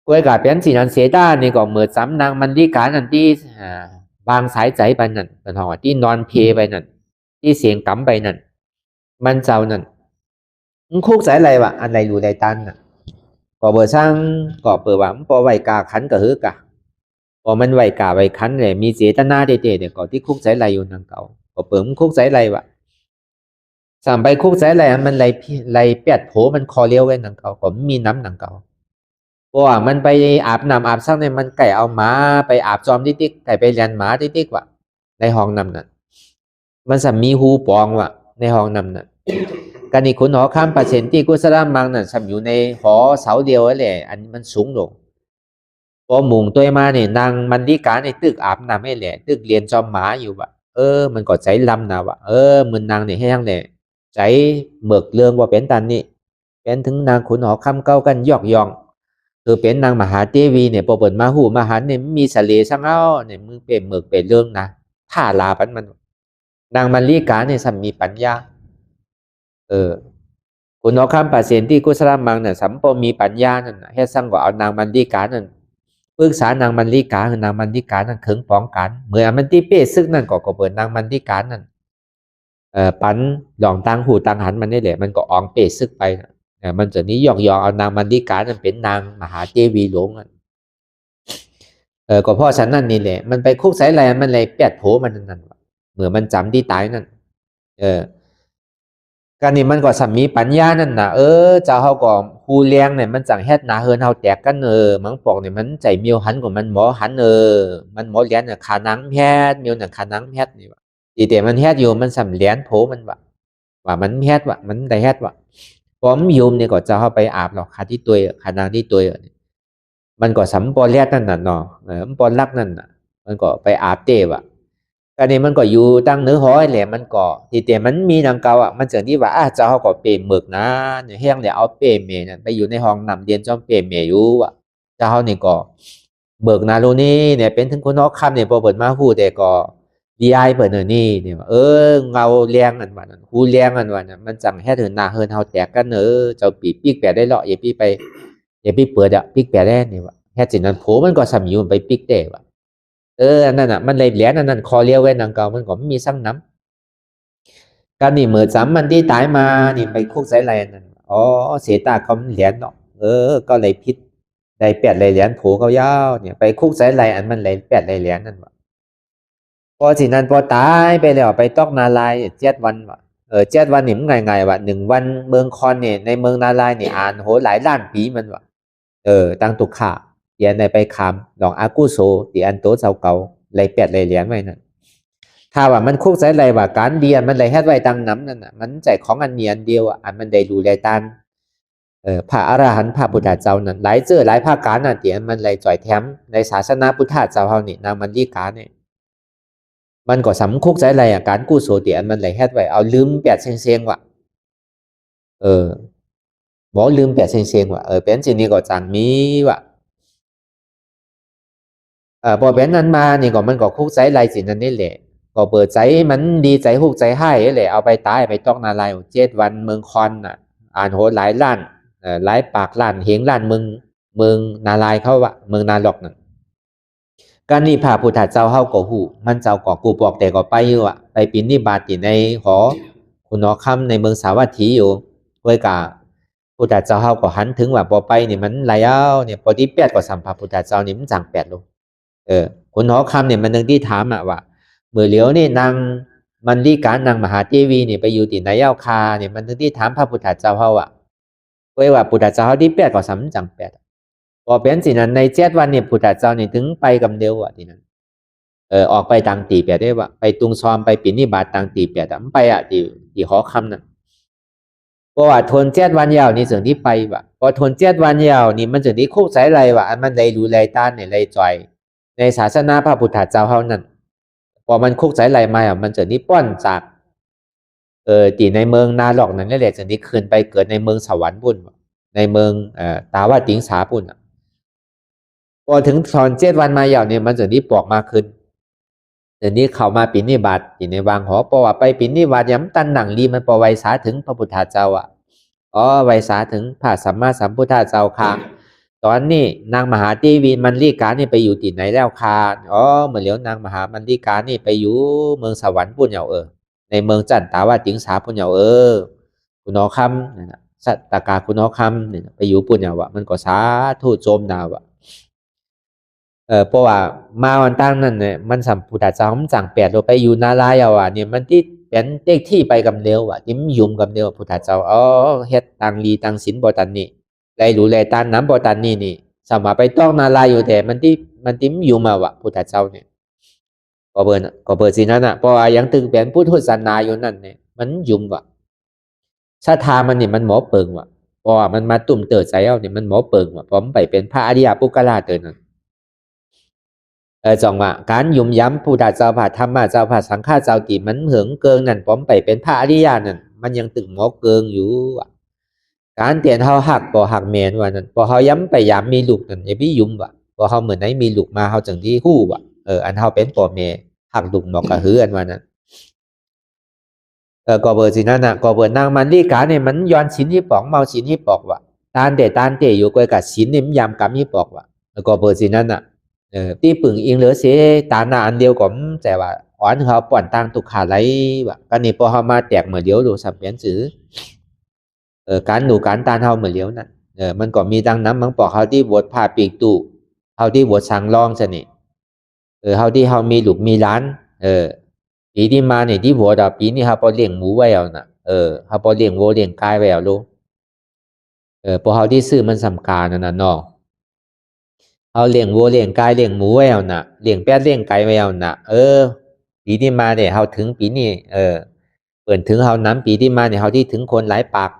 กวยกาเป็นสีนันเสดานี่ก็เหมือนซ้ำนางมันดีการนั่นที่บางสายใจไปนั่นเป็นห้องที่นอนเพไปนั่นที่เสียงกำไปนั่นมันเจ้านั่นคุกสายอะไรวะอะไรรู้ได้ตันน่ะก็เบอร์ช่างก็เปิดว่าพอไหวกาขันก็ฮึกะพอมันไหวกาไหวขันเลยมีเจตนาเด็ดๆเนี่ยก็ที่คุกสายไรอยู่นั่งเก่าก็เปิดคุกสายไรวะสามไปคุกสายไรมันไรเปียดโผมันคอเลี้ยวไว้นั่งเก่าก็มีน้ำนั่งเก่าเพราะว่ามันไปอาบน้ำอาบซักเนี่ยมันไก่เอาหมาไปอาบจอมติ๊กไก่ไปเรียนหมาติ๊กว่ะในห้องน้ำนั่นมันสามีหูปองว่ะในห้องน้ำนั่นการนี่คุณหอข้ามประเสนที่กุศลมังนั่นสำอยู่ในหอเสาเดียวแหละอันมันสูงลงพอมุงตัวมาเนี่ยนางมันดีการในตึกอาบน้ำให้แหละตึกเรียนจอมหมาอยู่ว่ะมันก็ใจลำนะว่ะมันนางเนี่ยให้ทั้งเนี่ยใจเบิกเรื่องว่าเป็นตันนี่เป็นถึงนางขุนหอข้ามเก้ากันยอกยองคือเป็นนางมหาเทวีเนี่ยพอเปิดมาหูมหาเนี่ยมีเสลช่างเอาเนี่ยมึงเป็นเบิกเป็นเรื่องนะท่าลาปันมันนางมันลีกาเนี่ยสัมมีปัญญาคุณหอข้ามประเสนที่กุศลมังเนี่ยสัมปมีปัญญานั่นให้สร้างว่าเอานางมันลีกานั่น ปรึกษานางมันลิกาคือนางมันลิกานั่นเขิงป้องกันเมื่อมันที่เป้ซึกนั่นก็เปิดนางมันลิกานั่นปันหลองตังหูตังหันมันนี่แหละมันก็อองเป้ซึกไปมันจะนี้ยองเอานางมันลิกานั่นเป็นนางมหาเจวีหลวงก็เพราะฉะนั้นนี่แหละมันไปคุกใส่อะไรมันเลยแปดโผมันนั่นเมื่อมันจำที่ตายนั่นการนี้มันก็สามีปัญญานั่นนะเจ้าเขาก็ฮูเลี้ยงเนี่ยมันจังเฮ็ดหนาเฮินเฮาแตกกันมังปอกเนี่ยมันใจเมียวหันกว่ามันหมอหันมันหมอเลี้ยนน่ะขานังแฮดเมียวน่ะขานังแฮดนี่ว่าอีแต่มันแฮดอยู่มันสำเลี้ยนโผมันว่ามันแฮดว่ามันได้แฮดว่าพร้อมโยมเนี่ยก็จะเข้าไปอาบหรอกขาที่ตัวขานังที่ตัวมันก็สำปอเลียดนั่นน่ะเนาะมันปอลักนั่นน่ะมันก็ไปอาบเตว่ะอันนี้มันก็อยู่ตั้งเนื้อหอยแหละมันก็ทีแต่มันมีนางเก่ามันเจอที่ว่าเจ้าเขาก็เปรหมึกนะเนี่ยแห้งเนี่ยเอาเปรเมย์ไปอยู่ในห้องนำเรียนจอมเปรเมย์อยู่เจ้าเขานี่ก็เบิกนาโรนี่เนี่ยเป็นถึงคนนอกคำเนี่ยพอเปิดมาพูดแต่ก็ดีไอเปิดนี่เนี่ยเงาเลี้ยงอันวันนั้นหูเลี้ยงอันวันนั้นมันจังแค่ถึงนาเฮินเฮาแตกกันเจ้าปีกแปดได้หรออย่าพี่ไปอย่าพี่เปิดปีกแปดได้เนี่ยว่าแค่จินนั้นโผมันก็สำอยู่ไปปีกเตะว่ะนั่นน่ะมันเลยเหรียญนั่นคอเลี้ยวไว้นางเก่ามันก็ไม่มีสั่งน้ำการนี่เมื่อจำมันที่ตายมานี่ไปคุกใส่ไรนั่นเสียตาเขาเหรียญเนาะก็เลยพิษได้แปดเลยเหรียญโผเขายาวเนี่ยไปคุกใส่ไรอันมันเลยแปดเลยเหรียญนั่นวะพอสินั้นพอตายไปแล้วไปตอกนาลาย7 วันวะ7 วันนี่มันไงวะ1 วันเมืองคอนเนี่ยในเมืองนาลายนี่อ่านโหหลายล้านปีมันวะตั้งตุกข่าเรียนในไปคำหลองอากูโซตีอันโตเจ้าเก่าเลยแปดเลยเหรียญไว้นั่นถ้าว่ามันคุกใส่ไรว่าการเดียนมันเลยแฮดไว้ตังน้ำนั่นน่ะมันใจของอันเนียนเดียวอันมันได้ดูแลตันพระอรหันต์พระพุทธเจ้านั่นหลายหลายภาคการน่ะเตียนมันเลยจ่อยแถมในศาสนาพุทธเจ้าเฮานี่นางมันดีการเนี่ยมันก็สำคุกใส่ไรการกู้โซเตียนมันเลยแฮดไว้เอาลืมแปดเสียงว่ะบอกลืมแปดเสียงว่ะเป็นสิ่งนี้ก็จังมีว่ะพอเป็นนั้นมานี่ก็มันก็คุกใจไรสินั่นนี่แหละก็เปิดใจมันดีใจหุกใจให้แหละเอาไปตายไปต้องนาลาย7 วันเมืองคอนน่ะอ่านโหหลายล้านหลายปากล้านเหงล้านเมืองนาลายเขาวะเมืองนาหลอกนั่นการนี่พระพุทธเจ้าเฮาก็หูมันเจ้าก็กูบอกแต่ก็ไปอยู่ไปปิณนิบาตอยู่ในหอคุณนอค่ำในเมืองสาวัตถีอยู่ด้วยกะพุทธเจ้าเฮาก็หันถึงว่าพอไปนี่มันไหลเอาเนี่ยพอที่8ก็สัมภาพุทธเจ้านี่มันจัง8ลงคุณหอคำเนี่ยมันนึงที่ถามว่าเมื่อเหลียวนี่นางมันลีการนางมหาเทวีเนี่ยไปอยู่ที่ไหนเย้าคาเนี่ยมันนึงที่ถามพระพุทธเจ้าเขาว่าพุทธเจ้าเขาที่8ก็สำจัง8พอเป็นสินั้นใน7 วันเนี่ยพุทธเจ้านี่ถึงไปกับเดียวที่นั้นออกไปต่างตี8ได้ว่าไปตุงซอมไปปิณนิบาตต่างตี8มันไปที่หอคำนั่นเพราะว่าทน7 วันยาวนี่สิ่งที่ไปว่าพอทน7 วันยาวนี่มันสิ่งที่คุกใส่ไรว่ามันเลยดูแลต้านเนี่ยเลยจ่อยในศาสนาพระพุทธเจ้าเฮานั่นพอมันคุกใส่ไรมามันจะนี้ป้อนจากตีในเมืองนาหลอกนั่นแหละจะนี้คืนไปเกิดในเมืองสวรรค์ปุ่นในเมืองตาว่าติงสาปุ่นพอถึงตอน7 วันมาอย่างเนี่ยมันจะนี้ปอกมาขึ้นเดี๋ยวนี้เข้ามาปิณนิบาตอยู่ในวางหอปอว่าไปปิณนิบาตย้ำตันหนังลีมันปอไวสาถึงพระพุทธเจ้าไวสาถึงพระสัมมาสัมพุทธเจ้าค่ะตอนนี้นางมหาเทวีมันลีกานี่ไปอยู่ที่ไหนแล้วค่ะเหมือนเหลียวนางมหามันลีกานี่ไปอยู่เมืองสวรรค์ปุ่นเหยาในเมืองจันตาว่าติงสาปุ่นเหยาคุณนอคำสัตตากาคุณนอคำเนี่ยไปอยู่ปุ่นเหยาวะมันก็สาธุโจมดาวะเพราะว่ามาวันตั้งนั่นเนี่ยมันสัมพุทธเจ้ามันสั่ง8เราไปอยู่นาลายเนี่ยมันที่เป็นเด็กที่ไปกับเดียวที่มันยุ่มกับเดียวพุทธเจ้าเฮ็ดตังลีตังศีลบ่ตันนี่ได้รู้แลตานน้ำบ่ตันนี่สามารถไปต้องนาลายอยู่แต่มันที่มันยุ่มพุทธเจ้าเนี่ยก็เปิดสินั่นเพราะว่ายังตึงเป็นพุทธศาสนาอยู่นั่นเนี่ยมันยุ่มศรัทธามันนี่มันหมอเปิงเพราะว่ามันมาตุ่มเติดใจเนี่ยมันหมอเปิงพร้อมไปเป็นพระอริยปุกลาเตินั่นจังว่าการยุ่มย้ำพุทธเจ้าพระธรรมเจ้าพระสังฆเจ้าที่มันเหิงเกิงนั่นผมไปเป็นพระอริยะนั่นมันยังตึงหมอเกิงอยู่การเตียนเฮาหักบ่หักแมนว่านั่นพอเฮาย้ำไปย้ำมีลูกนั่นอย่าไปยุ่มพอเฮาเหมือนไหนมีลูกมาเฮาจังที่ฮู้อันเฮาเป็นพ่อแม่หักลูกนอกกะหืออันว่านั้นก็เบอร์สินั่นก็เบอร์นางมันลีกาเนี่ยมันย้อนศีลที่ปอกเมาศีลที่ปอกตานเตอยู่ก้อยกับศีลนี่มันยามกรรมที่ปอก ก็เปิดสินั่นน่ะที่ปึงอิงเหลือเสียตาหน้าอันเดียวก็แต่ว่าอ่อนเขาป่อนตังตุกขาไหลว่าก็นี่พอเขามาแตกเหมือนเดียวดูสับเปลี่ยนสื่อการดูการตานเขาเหมือนเดียวนั่นมันก็มีดังนั้นมันบอกเขาที่บวชผ้าปีกตุเขาที่บวชสังรองซะนี่เขาที่เขามีลูกมีร้านปีที่มาเนี่ยที่บวชปีนี้เขาพอเลี้ยงหมูไว้เอาน่ะเขาพอเลี้ยงวัวเลี้ยงกายไว้เอาลูกพอเขาที่ซื้อมันสำคัญนั่นน่ะเนาะเอาเลี้ยงวัวเลี้ยงกายเลี้ยงหมูไว้เอาน่ะเลี้ยงแปดเลี้ยงไก่ไว้เอาน่ะปีที่มาเนี่ยเขาถึงปีนี้เปิดถึงเขาน้ำปีที่มาเนี่ยเขาที่ถึงคนหลายปาก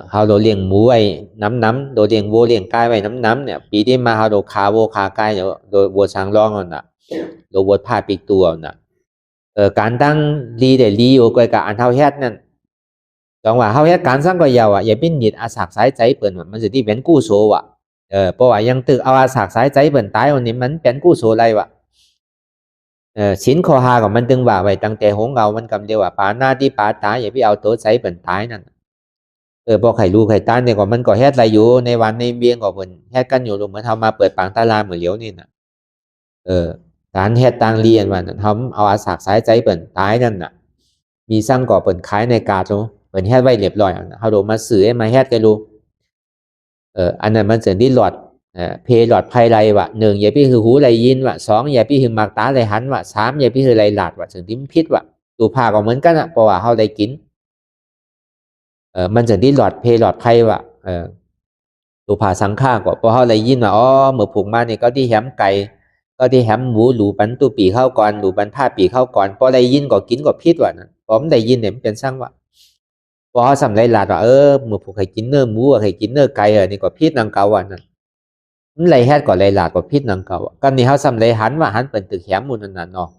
เขาโดเลี้ยงหมูไว้น้ำโดเลี้ยงวัวเลี้ยงกายไว้น้ำเนี่ยปีที่มาเขาโดขาวัวขาไก่โดวัวช้างร้องเอาน่ะโดวัวผ้าปีกตัวน่ะการตั้งดีแต่ดีอยู่กับอันเท่าเฮ็ดนั่นจังว่าเฮาเฮ็ดการสร้างก็ยาวอย่าเป็นนิดอาสากสายใจเปิ้นมันสิที่เป็นกู้โซเพราะว่ายังตึกเอาอาสากสายใจเปิ้นตายวันนี้มันเป็นกู้โซไรชิ้นข้อหาของมันตึงว่าไว้ตั้งแต่หงเอามันกำเดียวว่าปาหน้าที่ปาตายอย่าไปเอาตัวใจเปิ้นตายนั่นพอไข่ลูกไข่ต้านเนี่ยก็มันก็เฮ็ดอะไรอยู่ในวันในเบียงก็เปิ้นเฮ็ดกันอยู่เหมือนเฮามาเปิดปางตาลาเหมือนเหลียวนี่น่ะการเฮ็ดต่างเรียนว่าเฮาเอาอาสากสายใจเปิ้นตายนั่นน่ะมีสร้างก่อเปิ้นขายในกาโตเปิ้นเฮ็ดไว้เรียบร้อยเฮาโดมาซื้อมาเฮ็ดกันรู้อันนั้นมันจะได้หลอดเพหลอดภัยไรวะ1อย่าพี่คือหูไรยินวะ2อย่าพี่คือมักตาไรหันวะ3อย่าพี่คือไรหลาดวะถึงที่พิษวะตัวผ้าก็เหมือนกันเพราะว่าเฮาได้กินมันจะได้หลอดเพหลอดภัยวะตัวผ้าสังฆาก็พอเฮาไรยินว่าอ๋อเมื่อผูกมาเนี่ยก็ที่แหมไก่ก็ที่แหมหมูหลูปันตัวปีเข้าก่อนหลูปันผ้าปีเข้าก่อนพอไรยินก็กินก็พิษวะนะผมได้ยินเนี่ยมันเป็นสร้างวะพอสำไรหลาดว่าเมื่อผูกให้กินเนื้อหมูให้กินเนื้อไก่นี่ก็พิษนางเกาวันนั้นมันไรแฮดก็ไรหลาดก็พิษนางเกากันนี่เขาสำไรหันว่าหันเป็นตึกแหมมูลนั่นเนาะ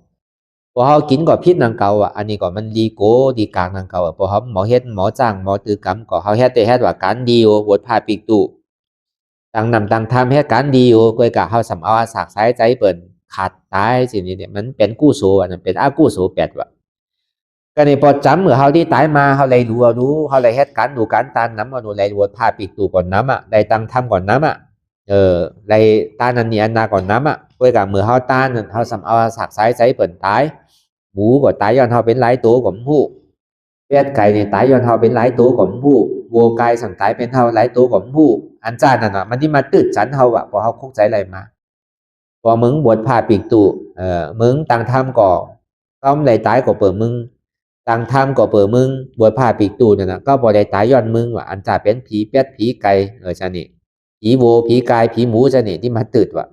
พอเขากินก็พิษนางเกาอันนี้ก็มันดีโกดีกลางนางเกาพอเขาหมอเฮ็ดหมอจ้างหมอตือกรรมก็เขาเฮ็ดแต่เฮ็ดว่าการดีวดพาปีกตุต่างนำต่างทำเฮ็ดการดีก็กะเขาสำเอาสากสายใจเปิ่นขาดตายสินี่เนี่ยมันเป็นกู้โซอันนั้นเป็นอากู้โซแปดวะก็นี่พอจำเมื่อเขาที่ตายมาเขาเลยดูเขาเลยเฮ็ดการดูการตานน้ำเอาดูเลยวดพาปีกตุก่อนน้ำได้ตั้งทำก่อนน้ำไรตานันนี่อันนาก่อนน้ำด้วยกับมือเขาตานเขาสำเอาสักสายใจเปิ่นตายหมูก็ตายย้อนเขาเป็นหลายตัวของผู้เป็ดไก่เนี่ยตายย้อนเขาเป็นหลายตัวของผู้วัวไก่สั่งตายเป็นเท่าหลายตัวของผู้อันจ้านั่นมันที่มาตืดฉันเขาพอเขาคุกใจอะไรมาพอมึงบวชผ้าปีกตุมึงต่างทำก่อต้องไรตายก็เปิดมึงต่างทำก็เปิดมึงบวชผ้าปีกตุนั่นก็บ่ได้ตายย้อนมึงว่าอันจ้าเป็นผีเป็ดผีไก่ชานี่ผีวัวผีกายผีหมูจะนี่ที่มาตืดว่ะ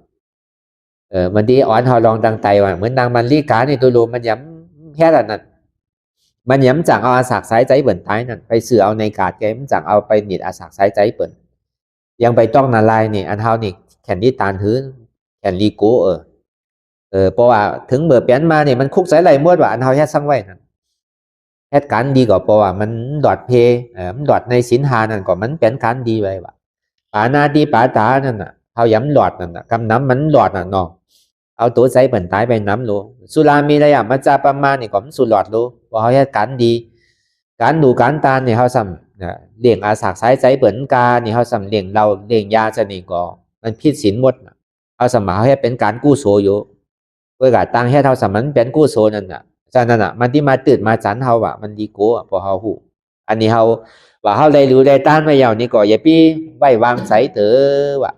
มันดีอ่อนหอลองดังไตว่ะเหมือนนางมันลีกาในตัวโลมันย้ำแค่นั้นมันย้ำจังเอาอาสากสายใจเปิ่นท้ายนั่นไปเสือเอาในกาดแกมันจังเอาไปหนีดอาสากสายใจเปิ่นยังไปต้องนาลายนี่อันเท่านี่แขนที่ตานถือแขนลีโก้เพราะว่าถึงเบอร์เปลี่ยนมาเนี่ยมันคุกใส่ไหลมวดว่าอันเท่าแค่สั่งไว้นั่นแค่การดีกว่าเพราะว่ามันดอดเพมันดอดในสินหานั่นก็มันเป็นการดีไว้ว่ะปานาดีปาตานั่นน่ะเขาย้ำหลอดนั่นน่ะกำน้ำมันหลอดน่ะเนาะเอาตัวใจเปิ่นตายไปน้ำรู้สุรามีอะไรมาจาประมาณนี่ก็มันสุดหลอดรู้ว่าเขาแค่การดีการดูการตาเนี่ยเขาซ้ำเลี้ยงอาสากสายใจเปิ่นกาเนี่ยเขาซ้ำเลี้ยงเราเลี้ยงยาจะนี่ก็มันพิษสินหมดเอาสมาเขาแค่เป็นการกู้โซอยู่เพื่อการตั้งให้เขาสำมันเป็นกู้โซนั่นน่ะฉะนั้นมันที่มาตื่นมาจันเขาว่ะมันดีโก้พอเขาหูอันนี้เขาว่าเขาได้รู้ได้ต้านมาอย่างนี้ก็อย่าพี่ไว้วางใส่เถอะว่ะ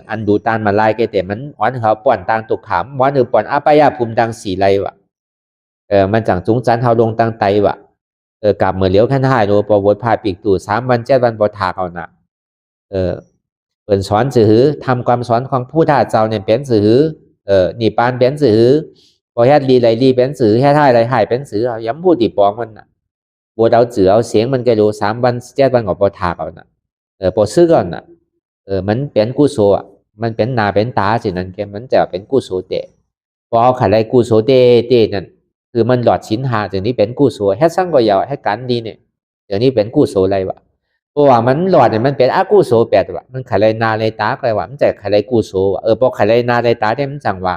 อันดูตานมาลายแกแต่มันวันเขาป่อนต่างตุกขามวันหรือป่อนอาปายาภูมิดังสีไรวะมันจังจุงจันเขาลงตั้งไตวะกลับเมื่อเลี้ยวขั้นห้าโดปวดพาปีกตู่3 วัน7 วันบถาเอาน่ะเปิ่นสอนสื่อทำความสอนของผู้ท่าเจ้าเนี่ยเป็นสื่อนี่ปานเป็นสื่อพอแฮดลีไรลีเป็นสื่อแฮดท่าไรหายเป็นสื่อเอาย้ำพูดตีปองมันน่ะบัวดาวเจือเอาเสียงมันแกดู3 วัน7 วันของบถาเอาน่ะพอซื้อก่อนน่ะมันเป็นกู้โซมันเป็นนาเป็นตาสินั่นแกมันจะเป็นกู้โซเตะพอขัดไรกู้โซเตนั่นคือมันหลอดชิ้นหาจากนี้เป็นกู้โซแค่สร้างก็ยาวให้กันดีเนี่ยเดี๋ยวนี้เป็นกู้โซอะไรวะเพราะว่ามันหลอดเนี่ยมันเป็นอากู้โซแปดวะมันขัดไรนาไรตาอะไรวะมันจะขัดไรกู้โซวะพอขัดไรนาไรตาเนี่ยมันจังวะ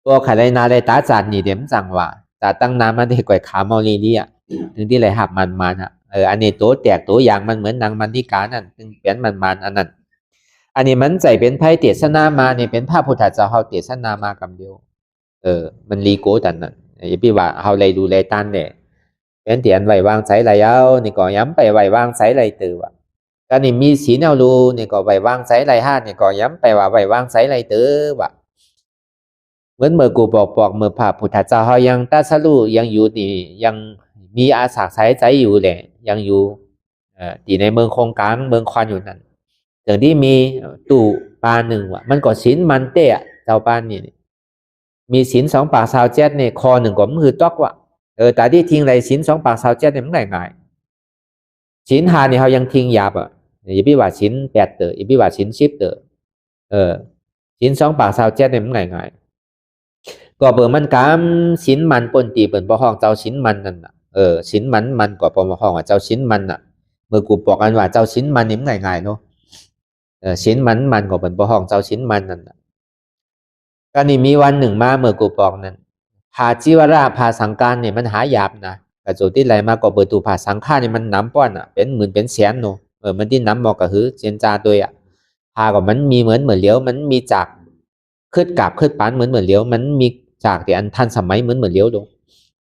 พอขัดไรนาไรตาจานนี่เดี๋ยวมันจังวะแต่ตั้งนานมันได้ก่อยขาเมาลีนี่อ่ะถึงที่ไรหับมันอ่ะอันนี้ตัวแตกตัวอย่างมันเหมือนนางมันที่กานั่นซึ่งเปลี่ยนมันอันนั้น อันนี้มันใจเป็นไพ่เตียสนามาเนี่ยเป็นพระพุทธเจ้าเขาเตียสนามากำเดียวมันรีโก้ดันนั่นอย่าพี่ว่าเขาเลยดูเลยตันเนี่ยเป็นเตียนไหววางใจไรเอานี่ก็ย้ำไปไหววางใจไรตือว่ะก็นี่มีสีแนวรูนี่ก็ไหววางใจไรห้านี่ก็ย้ำไปว่าไหววางใจไรตือว่ะเหมือนเมื่อกูบอกเมื่อพระพุทธเจ้าเขายังตัดสรู้ยังอยู่นี่ยังมีอาสาใช้ใจอยู่แหละยังอยู่ที่ในเมืองคงกลางเมืองควันอยู่นั่นถึงที่มีตู่ปาหนึ่งว่ะมันก็ศีลมันเตะเจ้าปานนี่มีศีล2 ปาก27เนี่ยคอหนึ่งก็มือตอกว่ะแต่ที่ทิ้งไรศีล2 ปาก27เนี่ยมันง่ายศีล5เนี่ยเขายังทิ้งหยาบอ่ะอย่าพี่ว่าศีล8เตออย่าพี่ว่าศีล10เตอศีล2 ปาก27เนี่ยมันง่ายก็เปิดมันกามศีลมันปนตีเปิดบ่ห้องเจ้าศีลมันนั่นน่ะศีลมันก็บ่ห้องว่าเจ้าศีลมันน่ะเมื่อกูบอกกันว่าเจ้าศีลมันนี่มันง่ายเนาะศีลมันก็เป็นบ่ห้องเจ้าศีลมันนั่นน่ะก็นี่มีวันหนึ่งมาเมื่อกูบอกนั้นพาจิวราพาสังการเนี่ยมันหายากนะกระโจที่ไรมาก็เปิดตูพาสังฆาเนี่ยมันน้ำป้อนอ่ะเป็นหมื่นเป็นแสนเนาะมันที่น้ำบอกก็คือเจนจาตัวอ่ะพาก็มันมีเหมือนเลี้ยวมันมีจากขึ้นกาบขึ้นปานเหมือนเลี้ยวมันมีจากที่อันทันสมัยเหมือนเลี้ยวลง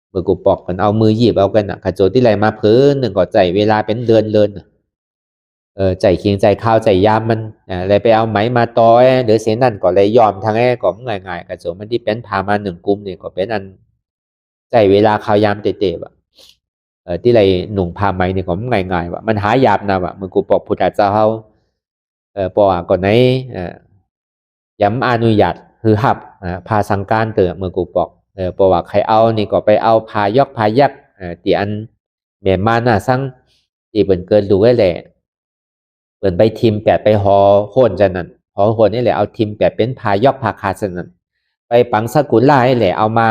เมื่อกูบอกมันเอามือหยิบเอากันอ่ะกระโจที่ไรมาเพิ่นหนึ่งก็ใจเวลาเป็นเดือนใจเคียงใจข้าวใจยามมันเลยไปเอาไหมมาต่อเดี๋ยวเสียนั่นก็เลยยอมทางก็ง่ายๆกระโจมันที่เป็นพามา1 กลุ่มเนี่ยก็เป็นอันใจเวลาข้าวยามเตะๆว่ะที่ไรหนุ่งพาไหมเนี่ยก็ง่ายๆว่ะมันหายามนะว่ะมึงกูบอกพุทธเจ้าเขาปอก่อนไหนย้ำอนุญาตคือหับพาสังการเตอมึงกูบอกปอว่าใครเอานี่ก็ไปเอาพายกพายักตีอันเมียมาน่ะสั่งตีเป็นเกินดูไว้แหละเปิดใบทิม8ไปหอโค่นจันนั่นหอโค่นนี่แหละเอาทิม8เป็นพายกพาคาจันนั่นไปปังสกุลลายแหละเอามา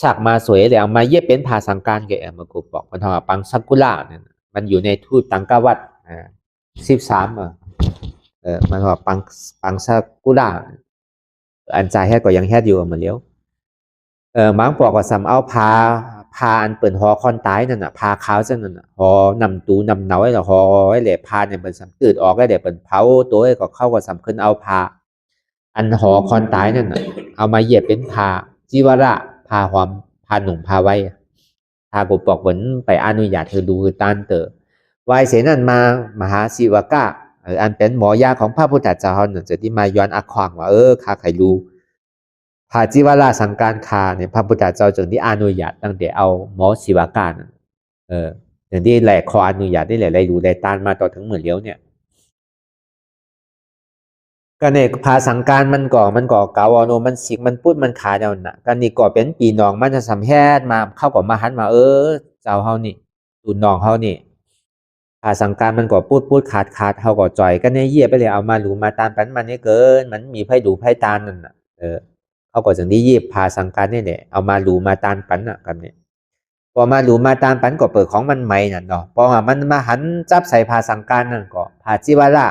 สักมาสวยแหละเอามาเย็บเป็นพาสังการแกมากูบอกมันทำว่าปังสกุลลาเนี่ยมันอยู่ในทูตตังกวัด13มันว่าปังสกุลลาอันใจแค่ก็ยังแค่อยู่เหมือนเลี้ยวมังบอกว่าสำเอาพาอันเปิดหอคอนตายนั่นน่ะพาขาวจังนั่นน่ะหอนำตูนำเนาไอ้หอไอ้แหละพาเนี่ยเป็นสำตืดออกไอ้แหละเป็นเผาตัวไอ้ก็เข้ากับสำขึ้นเอาพาอันหอคอนตายนั่นน่ะเอามาเหยียบเป็นพาจิวระพาหอมพาหนุ่มพาไว้พากูบอกเหมือนไปอนุญาตเธอดูคือตานเตอไว้เสนั่นมามหาศิวกะอันเป็นหมอยาของพระพุทธเจ้าเนี่ยจะที่มาย้อนอักขวางว่าข้าใครรู้พาจิวราสังการคาเนี่ยพระพุทธเจ้าจึงที่อนุญาตตั้งแต่เอาหมอศิวกาอย่างที่แหลกคออนุญาตได้แหละไรรู้ได้ตานมาต่อถึงเหมือนเลี้ยวเนี่ยก็เนี่ยพาสังการมันก่อเกาโนมันสิกมันพูดมันขาดเอาหนะกันนี่ก่อเป็นปีน้องมันจะสัมแพทมาเข้ากับมาหันมาเจ้าเฮานี่ตูน้องเฮานี่พาสังการมันก่อพูดขาดเฮาก่อจ่อยก็เนี่ยเยี่ยไปเลยเอามาหลูมาตามปันมันนี่เกินมันมีไพ่ดูไพ่ตานนั่นน่ะเขาก็จึงได้ยีบพาสังการนี่แหละเอามาหลูมาตานปันน่ะกันเนี่ยพอมาหลูมาตานปันก็เปิดของมันใหม่น่ะเนาะพอมันมาหันจับใส่พาสังการนั่นก็พาจิวาระ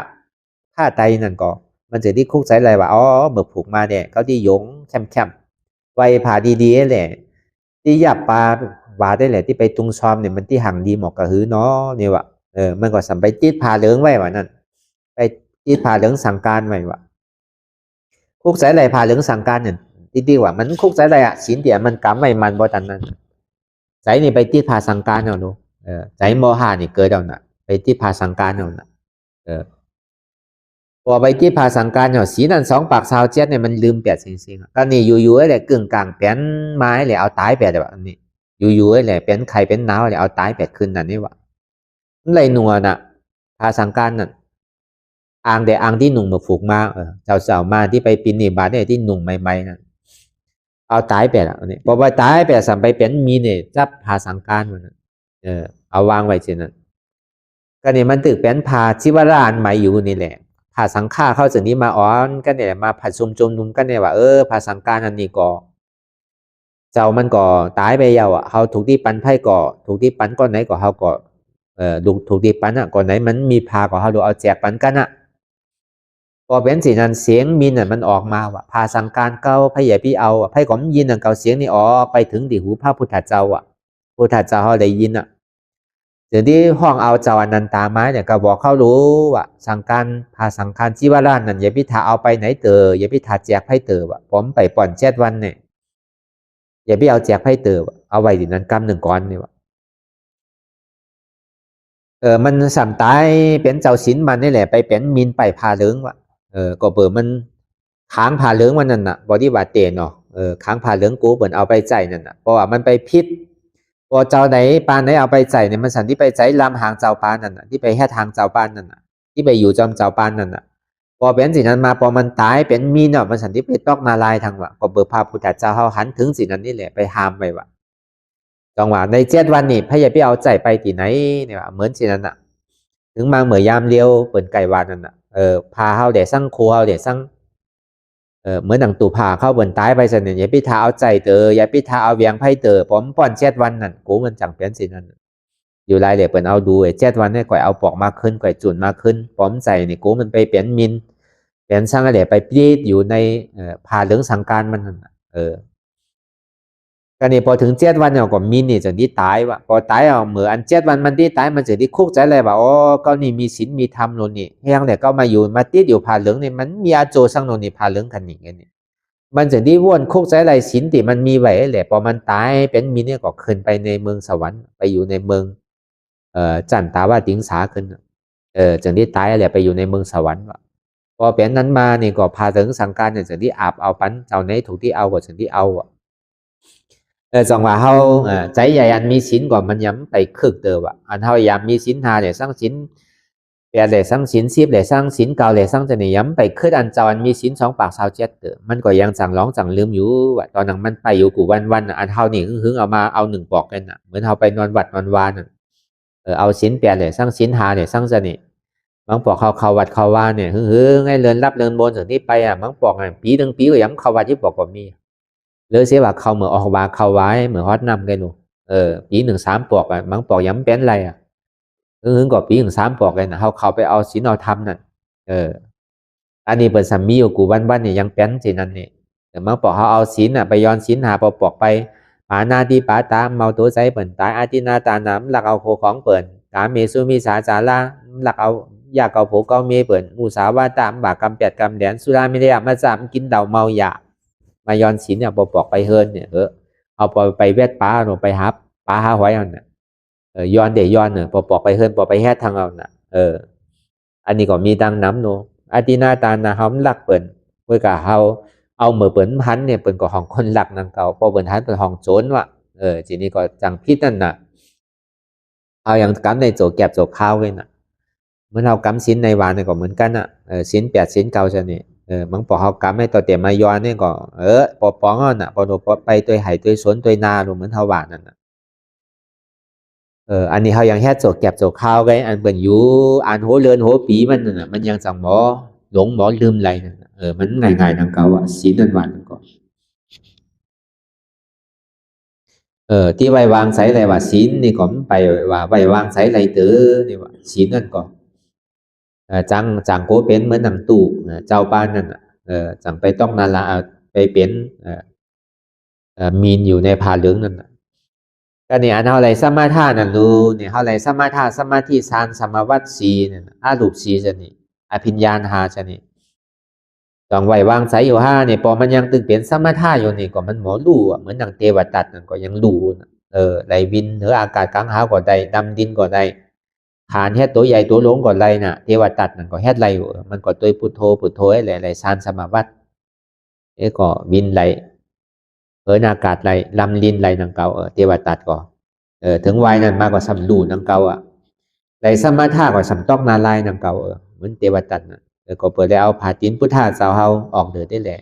ฆ่าไตนั่นก็มันจะที่คุกใจอะไรว่าเมื่อผูกมาเนี่ยเขาที่ยงแคมไว้ผ่าดีๆแหละที่หยับปลาว่าได้แหละที่ไปตุงซอมเนี่ยมันที่ห่างดีหมอกกระหือเนาะเนี่ยว่ะมันก็สัมไปติดพาเหลืองไว้ว่านั่นไปติดพาเหลืองสังการไว้ว่ะคุกใจอะไรพาเหลืองสังการเนี่ยดีว่ามันคุกใจอะไรสินเดียมันกำไว้มันบ่ตันนั้นใจนี่ไปติดพาสังการเอาเนาะใจโมหะนี่เกิดเอาน่ะไปติดพาสังการเอาน่ะพอไปที่พาสังการเนี่ยสีนั่น2 ปาก27เนี่ยมันลืม8สิ่งๆก็นี่อยู่ๆไอ้แหละกึ่งกลางแป้นไม้เลยเอาตาย8แบบนี้อยู่ๆไอ้แหละเป็นไข่เป็นหนาวเลยเอาตาย8ขึ้นนั่นนี่วะมันเลยนัวน่ะพาสังการนั่นอ่างที่หนุ่มมาฝูกมาเจ้ามาที่ไปปินนิบาตเนี่ยที่หนุ่มใหม่ๆนั่นเอาตาย8อันนี้พอไปตาย8สัมไปเป็นมีเนี่ยจับพาสังการมันเอาวางไว้เช่นนั้นก็นี่มันตึกเป็นพาชิวราอันใหม่อยู่นี่แหละพาสังฆาเข้าจากนี้มาก็เนี่ยมาผัดชุมนุมกันเนี่ยว่าพาสังการอันนี้ก็เจ้ามันก็ตายไปยาวเขาถูกที่ปันไพ่ก็ถูกที่ปันก้อนไหนก็เขาก็ถูกที่ปันก่อนไหนมันมีพาก็เขาดูเอาแจกปันกันพอเป็นสิ่งนั้นเสียงมินมันออกมาว่าพาสังการเก่าไพ่ใหญ่พี่เอาไพ่ของยินเก่าเสียงนี่ไปถึงดิหูพระพุทธเจ้าพุทธเจ้าเขาได้ยิน ถึงที่ห้องเอาเจ้าอนันตามาเนี่ยก็บอกเขารู้ว่าสังการพาสังการจีวรานั่นอย่าพิธาเอาไปไหนเตออย่าพิธาแจกให้เตอว่ะผมไปป่อน7 วันเนี่ยอย่าพี่เอาแจกให้เตอเอาไว้ดินั้นกำหนึ่งก้อนนี่ว่ะมันสัมตายเป็นเจ้าศิลมันนี่แหละไปเป็นมินไปพาเลื้งว่ะก็เปิดมันค้างพาเลื้งวันนั้นน่ะบอดี้บาเตนเนาะค้างพาเลื้งกูเปิดเอาไปใจนั่นน่ะเพราะว่ามันไปพิษพอเจ้าไหนปานไหนเอาไปใจเนี่ยมันสันที่ไปใจลำหางเจ้าปานนั่นน่ะที่ไปแค่ทางเจ้าปานนั่นน่ะที่ไปอยู่จอมเจ้าปานนั่นน่ะพอเป็นสิ่งนั้นมาพอมันตายเป็นมีเนาะมันสันที่ไปตอกนาลายทางว่ะก็เปิดพาพุทธเจ้าเขาหันถึงสิ่งนั้นนี่แหละไปหามไปว่ะจังหวะใน7 วันนี่พระยาพี่เอาใจไปที่ไหนเนี่ยเหมือนสิ่งนั้นน่ะถึงมาเหมือนยามเลี้ยวเปิดไก่วานนั่นน่ะพาเขาเดี๋ยวสั่งครัวเดี๋ยวสั่งเหมือนหนังตู่ผ่าเข้าบนตายไปสันเนี่ยอย่าพิธาเอาใจเตออย่าพิธาเอาเวียงไพ่เตอผมป้อน7 วันนั่นกูมันจังเปลี่ยนสินั่นอยู่รายเดี๋ยวเปิดเอาดู7 วันเนี่ยก่อยเอาปอกมากขึ้นก่อยจุนมากขึ้นผมใจเนี่ยกูมันไปเปลี่ยนมินเปลี่ยนสั่งอะไรไปปีดอยู่ในผ่าเหลืองสังการมันนั่นก็นี่พอถึง7 วันเนี่ยก็มินนี่จะดีตายว่ะพอตายเอาเหมือนอัน7 วันมันดีตายมันจะดีคุกใจเลยว่าอ๋อก็นี่มีศีลมีธรรมโน่นนี่เฮียงแต่ก็มาอยู่มาติดอยู่ผ่าเหลืองนี่มันมีอาโจสังโน่นนี่ผ่าเหลืองกันอย่างเงี้ยมันจะดีว่นคุกใจอะไรศีลที่มันมีไว้แหละพอมันตายเป็นมินเนี่ยก็ขึ้นไปในเมืองสวรรค์ไปอยู่ในเมืองจันตาวาติงสาขึ้นจึงได้ตายแหละไปอยู่ในเมืองสวรรค์ว่ะพอเป็นนั้นมานี่ก็พาถึงสังการเนี่ยจึงได้อาบเอาปันเจ้าไหนถูกที่เอาก็จึงได้เอาอ่ะจังหวะเขาใจใหญ่อันมีศีลก่อนมันย้ำไปคึกเตอว่ะอันเขายามมีศีล5เนี่ยสร้างศีล8เลยสร้างศีล10เลยสร้างศีล9เลยสร้างจะเนี่ยย้ำไปคึกอันเจ้าอันมีศีล2 ปาก27เตอมันก็ยังจังร้องจังลืมอยู่ว่ะตอนนั้นมันไปอยู่กูวันอันเขานี่หึงเอามาเอา1 ปอกกันน่ะเหมือนเขาไปนอนวัดนอนวานน่ะเอาศีล8เลยสร้างศีล5เนี่ยสร้างจะเนี่ยบางปอกเขาวัดเขาว่าเนี่ยหึงให้เลินรับเลินบนถึงที่ไปบางปอกปี1 ปีก็ย้ำเขาวัดที่ปอกก็มีเลยเสียว่าเขาเหมือนออกว่าเขาไว้เหมือนฮอตนำกันหนูปี1 3 ปอกบางปอกย้ำเป็นอะไรก็ปี1 3 ปอกกันนะเขาไปเอาศีลเอาธรรมนั่นอันนี้เป็นสัมมีอยู่กูวันเนี่ยยังเป็นสินั่นนี่แต่บางปอกเขาเอาศีลไปย้อนศีลหาปอกไปปานาดีปาตาเมาตัวใจเปิ่นตายอาทินาตาน้ำหลักเอาโคของเปิ่นกาเมสุมีสาจาราหลักเอาอยากเอาโผเกาเมเปิ่นอุสาวาตามบากกำ8 กำแดนสุราไม่ได้มาจามกินเดาเมายามาย้อนศีลเนี่ยปอกไปเฮินเนี่ยเอาไปเวทป้าลงไปฮับป้าหาหอยเอาเนี่ยย้อนเดี๋ยวย้อนเนี่ยปอกไปเฮินปอกไปแห่ทางเอาน่ะอันนี้ก็มีดังน้ำโนอาทินาตานาเขาหลักเปิ่นเมื่อกะเขาเอาเหมือเปิ่นพันเนี่ยเปิ่นก็ของคนหลักนางเก่าพอเปิ่นพันเป็นของโจรว่ะทีนี้ก็จังพิษนั่นน่ะเอาอย่างกำในโจแก็บโจข้าวเลยน่ะเมื่อเรากำศีลในวานเนี่ยก็เหมือนกันน่ะศีล8ศีล9จะเนี่ยบางปอกเขากำให้ตัวเต็มมายอนเนี่ยก็ปอปองอ่ะน่ะพอหนูไปตัวไห่ตัวสวนตัวนาหนูเหมือนเท่าหวานนั่นน่ะอันนี้เขายังแค่โจกเก็บโจกข้าวไว้อันเป็นอยู่อันโหเรือนโหปีมันน่ะมันยังจังหมอหลงหมอลืมอะไรน่ะมันง่ายๆทางเก่าอ่ะศีลนั่นหวานก่อนที่ไว้วางใส่อะไรว่าศีลนี่ก็ไปว่าไว้วางใส่อะไรเต๋อนี่ว่าศีลนั่นก่อนจังโกเป็นเหมือนหนังตู่เจ้าบ้านนั่นจังไปต้องนาลาไปเป็นมีนอยู่ในผ้าเหลืองนั่นก็เนี่ยอันเท่าไรสมาธานั่นรู้เนี่ยเท่าไรสมาธาสมาธิฌานสมาวัตสีเนี่ยอารูปสีจะนี่อภิญญาณ5จะนี่ต้องไหววางใสอยู่5เนี่ยพอมันยังตึงเปลี่ยนสมาธาอยู่นี่ก็มันหมอลู่เหมือนดังเทวตัดนั่นก็ยังลู่ไหลวินเหนืออากาศกลางหาวก็ได้ดำดินก็ได้ฐานเฮ็ดตัวใหญ่ตัวหลงก็ไรน่ะเทวตัดนั่นก็เฮ็ดไรอยู่มันก็ตัวพุทโธอะไรฌานสมาวัตก็วินไรอากาศไรลำลินไรนังเก่าเทวตัดก็ถึงวัยนั้นมาก็สำดูนังเก่าไรสมาธาก็สำต้องนาลายนังเก่าเหมือนเทวตัดนะก็เปิดได้เอาผาตินพุทธาเจ้าเฮาออกเดือได้แหละ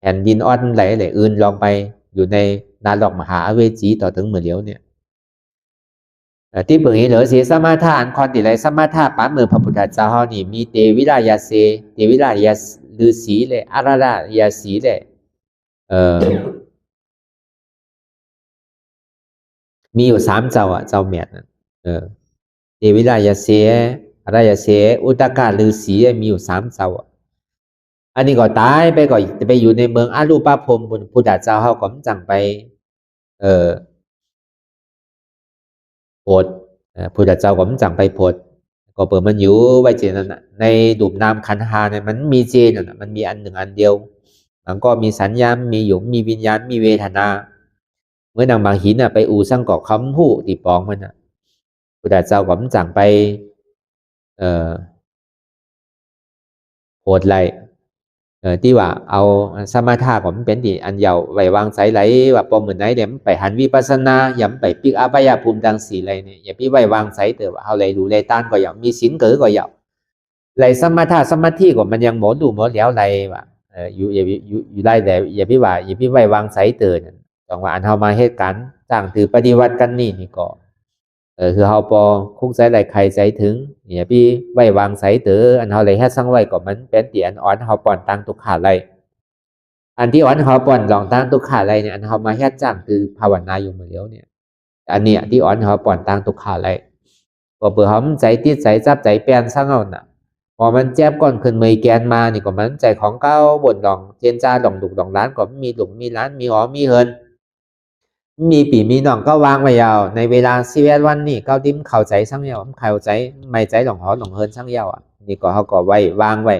แผ่นดินอ่อนไหลอื่นลองไปอยู่ในนรกมหาอเวจีต่อถึงเมื่อเลี้ยวเนี่ยที่เปิดเหลือเสียสมาธาอันคอนติไรสมาธาป้าเมื่อพระพุทธเจ้าเฮานี่มีเตวิรายาเสเตวิรายาฤาษีเลยอาราระยาสีเลยมีอยู่3 เจ้าเจ้าเมียนั่นเทวิรายาเสรายาเสอุตกาฤาษีมีอยู่3 เจ้าอันนี้ก็ตายไปก็ไปอยู่ในเมืองอารูปพรหมพุทธเจ้าเขาก็จังไปโปรด พุทธเจ้าก็มันจังไปโพดก็เปิดมันอยู่ไว้เจนั่นน่ะในดูปนามขันธ์ห้าเนี่ยมันมีเจนั่นน่ะมันมีอันหนึ่งอันเดียวมันก็มีสัญญามีหยงมีวิญญาณมีเวทนาเมื่อนางบางหินน่ะไปอู่สั่งก่อคำหู้ตีปองมันน่ะพุทธเจ้าก็มันจังไปโพดไรที่ว่าเอาสมถะก็มันเป็นที่อันเยาไว้วางใจไหลว่าปอมเหมือนไหนเดี๋ยวไปหันวิปัสสนาอย่าไปปิกอบายภูมิดังสีไรเนี่ยอย่าไปไว้วางใจเถอะว่าเอาไรดูไรต้านก็อย่ามีศีลเกิดก็อย่าไรสมถะสมาธิก็มันยังหมดดูหมดแล้วไรว่าอยู่อยู่ได้แต่อย่าไปว่าอย่าไปไว้วางใจเถอะต้องว่าอันเอามาเหตุการณ์จ้างถือปฏิวัติกันนี่ก็คือเฮาปอคุ้งใจไหลใครใจถึงอย่าไปไว้วางใจเถอะอันเฮาเลยแค่สั่งไว้ก็มันเป็นที่อันอ่อนเฮาป่อนตังตุกขาไรอันที่อ่อนเฮาป่อนลองตังตุกขาไรเนี่ยอันเฮามาแค่จ้างคือภาวนาอยู่เหมือนเดียวเนี่ยอันเนี้ยที่อ่อนเฮาป่อนตังตุกขาไรพอเปิดเฮาใจติดใจจับใจแปลนสั่งเอาน่ะพอมันแจ็บก่อนขึ้นมือแกนมานี่ก็มันใจของเก้าบนดองเจนจ้าดองดุกดองร้านก็มีหลุมมีร้านมีหอมีเฮินมีปีมีน้องก็วางไว้ยาวในเวลา11 วันนี่ก็ดิ้มเข้าใจสั่งยาวเข้าใจไม่ใจหลงหอหลงเฮินสั่งยาวอ่ะนี่ก็เขาก็ไว้วางไว้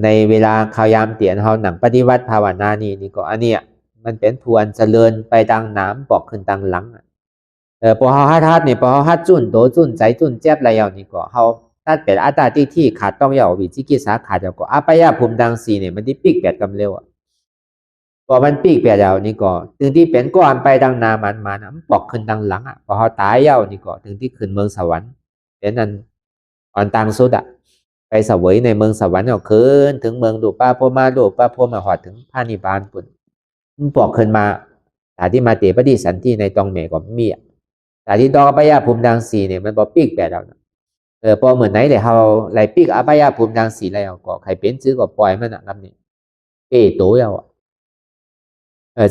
ในเวลาข่าวยามเตียนเฮาหนังปฏิวัติภาวนานี่ก็อันเนี้ยมันเป็นทวนเจริญไปดังน้ำบอกขึ้นดังหลังพอเฮาฮัดนี่พอเฮาฮัดจุนโตจุนใจจุนเจ็บอะไรอย่างนี้ก็เฮาถ้าเป็นอัตตาที่ขาดต้องยาววิจิกิจสาขาดก็อภัยภูมิดังสีเนี่ยมันที่ปีกแปดกำเร็วพอมันปีกแปดยาวนี่ก็ถึงที่เป็นก้อนไปดังนามันมานะบอกขึ้นดังหลังพอเฮาตายยาวนี่ก็ถึงที่ขึ้นเมืองสวรรค์เป็นนั้นอ่อนตังสุดไปเสวยในเมืองสวรรค์ก็ขึ้นถึงเมืองดูป้าพ่อมาดูป้าพ่อมาหอดถึงพระนิพพานปุ่นมันบอกขึ้นมาแต่ที่มาเตปฏิสันที่ในตองเมก็มีแต่ที่ดอกอภัยภูมิดังสีเนี่ยมันบอกปีกแปดแล้วพอเหมือนไหนเดี๋ยวเราไหลปีกอภัยภูมิดังสีแล้วก็ใครเป็นซื้อก็ปล่อยมันนะครับนี่โตแล้ว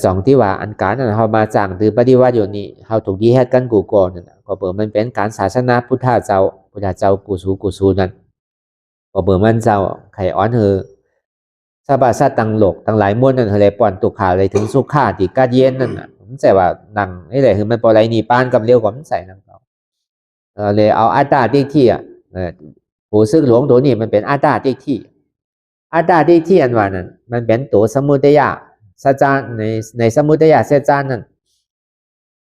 สองที่ว่าอันการนั้นเรามาจ้างถือปฏิวัติอยู่นี่เราถูกยีแฮดกันกูก่อนนั่นก็เปิดมันเป็นการศาสนาพุทธเจ้ากุสูนั่นก็เปิดมันเจ้าไข่อ้อนเฮอซาบาซาตังโลกตั้งหลายม้วนนั่นเฮเลยป่อนตุกขาเลยถึงสุขาติกาเย็นนั่นผมใส่ว่านังนี่แหละคือมันปอไรนี่ปานกับเร็วกว่ามันใส่นังเขาเลยเอาอัตตาที่หูซึ่งหลวงตัวนี้มันเป็นอัตตาที่อันว่านั้นมันเป็นตัวสมุทัยสัจจานในสมุทัยสัจจานนั่น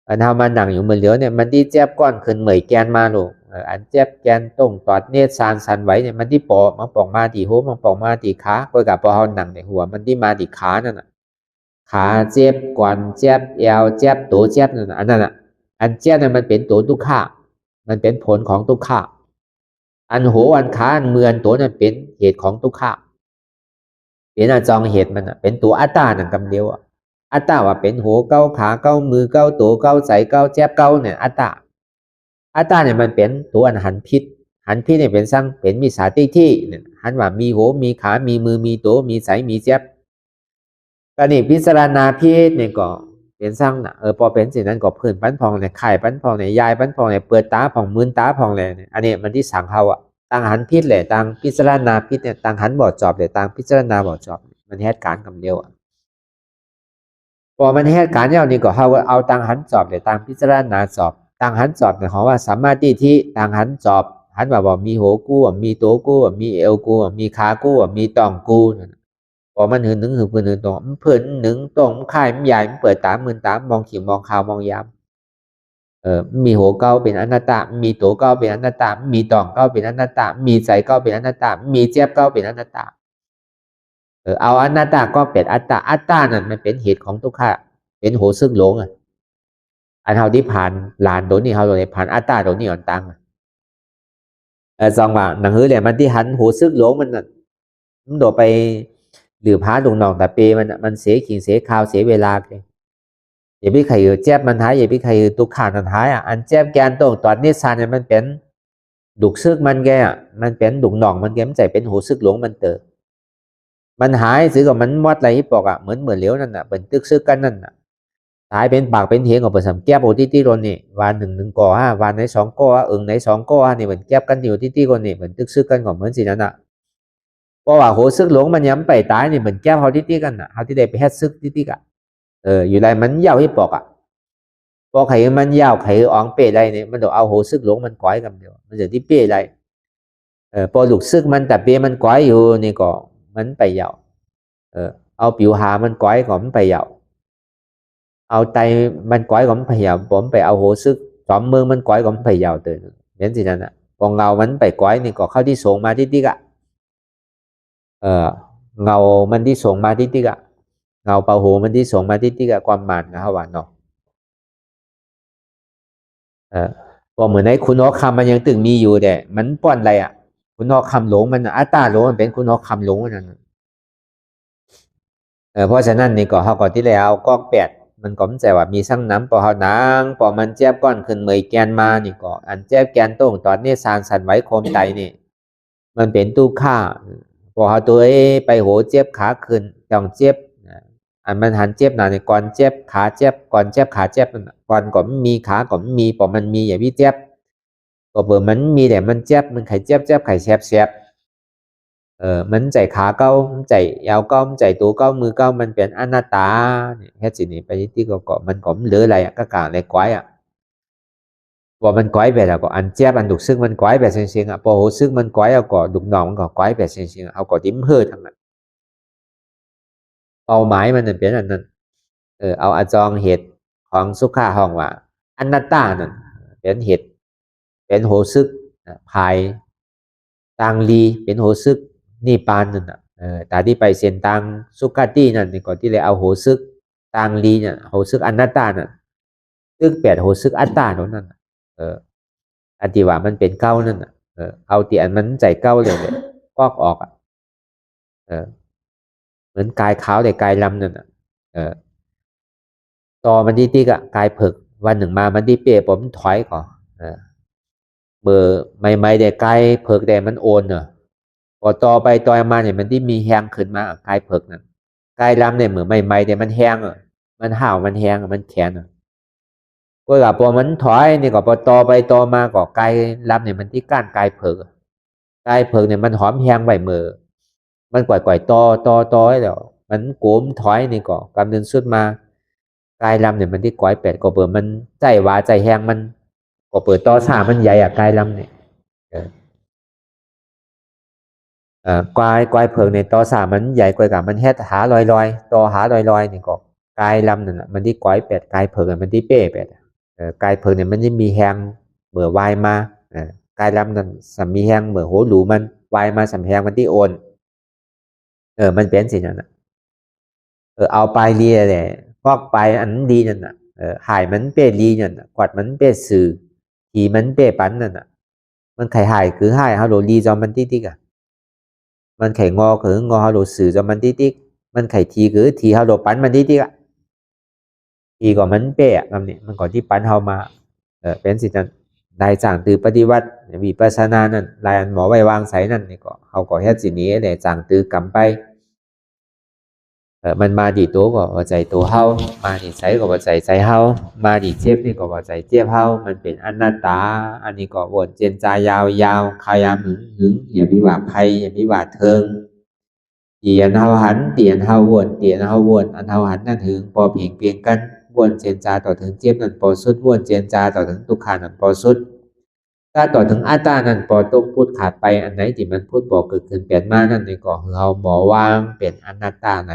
อันทำมาหนังอยู่เหมือนเหลียวเนี่ยมันที่เจ็บก้อนขึ้นเหมยแกนมาลูกอันเจ็บแกนต้งตอดเนตรสันไว้เนี่ยมันที่ปอมันปองมาที่หัวมันปองมาที่ขาก็กับพอเอาหนังในหัวมันที่มาที่ขานั่นน่ะขาเจ็บก่อนเจ็บเอวเจ็บตัวเจ็บนั่นอันนั้นอันเจ็บเนี่ยมันเป็นตัวทุกข์มันเป็นผลของทุกข์อันหัวอันขาอันเมือนตัวนั้นเป็นเหตุของทุกข์เป็นจองเหตุมันเป็นตัวอัตตาหนังกำเดียวอัตตาว่าเป็นหัวเก้าขาเก้ามือเก้าตัวเก้าใจเก้าเจ็บเก้าเนี่ยอัตตาเนี่ยมันเป็นตัวอันหันพิษเนี่ยเป็นสร้างเป็นมีสาติที่เนี่ยหันว่ามีหัวมีขามีมือมีตัวมีใจมีเจ็บตอนนี้พิจารณาพิษเนี่ยก็เป็นสร้างน่ะพอเป็นสิ่งนั้นก็พื้นปั้นพองเนี่ยไข่ปั้นพองเนี่ยยายปั้นพองเนี่ยเปิดตาพองมือตาพองเลยเนี่ยอันนี้มันที่สั่งเขาต่างหันพิษเลยต่างพิจารณาพิษเนี่ยต่างหันบ่อจอบเลยต่างพิจารณาบ่อจอบมันเหตุการณ์คำเดียวพอมันเหตุการณ์เดียวนี่ก็เขาเอาต่างหันจอบเลยต่างพิจารณาจอบต่างหันจอบเนี่ยเขาว่าสามารถที่ต่างหันจอบหันว่าบอกมีหัวกู้มีตัวกู้มีเอวกู้มีขากู้มีตองกู้พอมันหืนหนึ่งหืนเพื่อนหนึ่งตรงเพื่อนหนึ่งตรงค่ายมันใหญ่มันเปิดตามือตามองขีมองขาวมองยามมีหัวเก้าเป็นอนัตตามีตัวเก้าเป็นอนัตตามีตองเก้าเป็นอนัตตามีใจเก้าเป็นอนัตตามีเจ็บเก้าเป็นอนัตตาเอาอนัตตาก็เป็นอัตตานั่นมันเป็นเหตุของทุกข์เป็นหัวซึ่งหลงอันเท่าที่ผ่านลานตัวนี้เขาเลยผ่านอัตตาตัวนี้อ่อนตังสองว่าหนังหือเนี่ยมันที่หันหัวซึ่งหลงมันโดดไปหรือพาดงนองแต่เปมันเสียขิงเสียข่าวเสียเวลาเลยอย่าไปใครเจ็บมันหายอย่าไปใครตุกขาดมันหายอันเจ็บแกนตรงตอนนี้ซานเนี่ยมันเป็นดุกซึกมันแกมันเป็นดุกหนองมันแกมันใจเป็นหัวซึกหลงมันเตอมันหายซื้อกับมันวัดอะไรที่บอกเหมือนเหลียวนั่นเป็นตึกซึกกันนั่นหายเป็นปากเป็นเถียงกับเป็นสำแก้บโอที่โรนนี่วันหนึ่งก่อวันใน2ก่อใน2ก่อนี่เหมือนแก้บกันอยู่ที่โรนนี่เหมือนตึกซึกกันกับเหมือนสินั่นเพราะว่าหัวซึกหลงมันย้ำไปตายนี่เหมือนแก้บเขาที่กันเขาที่ได้ไปแฮดซึกที่กันอยู่ไรมันยาวที่ปอก พอไข่มันยาวไข่อ่องเปไรเนี่ยมันต้องเอาหูซึกหลงมันก้อยกันเดียวมันจะที่เปไรพอลูกซึกมันแต่เปมันก้อยอยู่นี่ก็มันไปยาวเอาผิวหามันก้อยก็มันไปยาวเอาไตมันก้อยก็มันไปยาวผมไปเอาหูซึกจอมเมืองมันก้อยก็มันไปยาวตื่นเหมือนสินั่นอ่ะพอเงามันไปก้อยนี่ก็เข้าที่ส่งมาที่ติ๊กอ่ะเงามันที่ส่งมาที่ติ๊กอ่ะเงาเป่าหูมันที่ส่งมาที่ติ๊กอ่ะความหมายนะครับว่าเนาะพอเหมือนในคุณฮอกคำมันยังตึงมีอยู่แต่มันป้อนอะไรอ่ะคุณฮอกคำหลงมันอัตตาหลงมันเป็นคุณฮอกคำหลงนั่นเพราะฉะนั้นนี่ก็เขาก็ที่แล้วก็แปดมันก็มันใจว่ามีสั่งน้ำพอเขานางพอมันเจ็บก้อนขึ้นเมยแกนมานี่ก็อันเจ็บแกนต้งตอนนี้สารสันไว้โคมไตนี่มันเป็นตู้ค่าพอเขาตัวไปโหเจ็บขาขึ้นต้องเจ็บอันมันหันเจ็บหนาในก่อนเจ็บขาเจ็บก่อนเจ็บขาเจ็บก่อนก็มีขาก็มีพอมันมีอย่างพี่เจ็บก็เบอร์มันมีแต่มันเจ็บมันไข่เจ็บเจ็บไข่แฉบแฉบมันใจขาเก้ามันใจยาวเก้ามันใจตัวเก้ามือเก้ามันเป็นอนัตตาเนี่ยแค่สิ่งนี้ไปที่ก็มันก็เหลืออะไรก็กลางอะไรก้อยว่ามันก้อยแบบก็อันเจ็บอันดุซึ่งมันก้อยแบบเสียงพอหูซึ่งมันก้อยเอาก็ดุหนองมันก็ก้อยแบบเสียงเอาก็ดิ้มเฮ่อทั้งนั้นเป้าหมายมันเป็นอันนั้นเอาอาจองเหตุของสุขาห้องว่าอนัตตานั่นเป็นเหตุเป็นโหซึกภายต่างลีเป็นโหซึกนิพพานนั่นตาที่ไปเส้นทางสุขตินั่นนี่ก่อนที่เลยเอาโหซึกต่างลีเนี่ยโหซึกอนัตตานั่นซึ่งแปดโหซึกอัตตาโน่นนั่นอันที่ว่ามันเป็นเก้านั่นเอาที่อันมันใจเก้าเลยกอกออกเหมือนกายขาวแต่กายลำนั่นต่อมันที่ติ๊กกายเผิกวันหนึ่งมามันที่เปียผมถอยก่อนเบอร์ไม่แต่กายเผิกแต่มันโอนพอต่อไปต่อมาเนี่ยมันที่มีแห้งขึ้นมากายเผิกนั่นกายลำเนี่ยเหมือนไม่แต่มันแห้งมันห่าวมันแห้งมันแข็งก็กับพอมันถอยนี่ก็พอต่อไปต่อมาก็กายลำเนี่ยมันที่ก้านกายเผิกกายเผิกเนี่ยมันหอมแห้งใบมือมันก่อยต่อให้แล้วมันโกมถอยนี่ก็กำเนิดสุดมากายลำเนี่ยมันที่ก้อยแปดก็เปิดมันใจว่าใจแห้งมันก็เปิดต่อสามันใหญ่กายลำเนี่ยกวายเพิงในต่อสามันใหญ่กว่ากับมันแค่หาลอยต่อหาลอยนี่ก็กายลำนั่นมันที่กวายแปดกายเพิงมันที่เป้แปดกายเพิงเนี่ยมันจะมีแหงเหมือวายมากายลำนั่นสัมมีแหงเหมือโหหลูมันวายมาสัมแหงมันที่โอนมันเป็นสินั่นเอาไปเรียเลยพอกไปอันดีนั่นหายมันเป้ลีนั่นกวาดมันเป้สื่อทีมันเป้ปันนั่นมันไข่หายคือหายเขาโดลีจอมมันที่กะมันไข่งอคืองอเขาโดสื่อจอมมันที่มันไข่ทีคือทีเขาโดปันมันที่กะทีก็มันเป้คำนี้มันก่อนที่ปันเขามาเป็นสินั่นได้จางตือปฏิวัติวิปัสสนานั่นลายหมอไว้วางใส่นั่นนี่ก็เขาก็เฮ็ดสินี้เลยจางตือกำไปมันมาดีตัวก็ว่าใจตัวเฮามาดีใจก็ว่าใจเฮามาดีเจ็บนี่ก็ว่าใจเจ็บเฮามันเป็นอนัตตาอันนี้ก็วนเจนจายาวขายามหึงอย่าพิว่าภัยอย่าพิว่าเทิงเตียนเฮาหันเตียนเฮาวนเตียนเฮาวนอันเฮาหันนั่นถึงพอเพียงเพียงกันวนเจนจาต่อถึงเจ็บนั่นพอสุดวนเจนจาต่อถึงทุกขานั่นพอสุดถ้าต่อถึงอัตตานั่นพอต้องพูดขาดไปอันไหนที่มันพูดบอกเกิดขึ้นเปลี่ยนมานั่นนี่ก็เราหมอวางเป็นอนัตตาไหน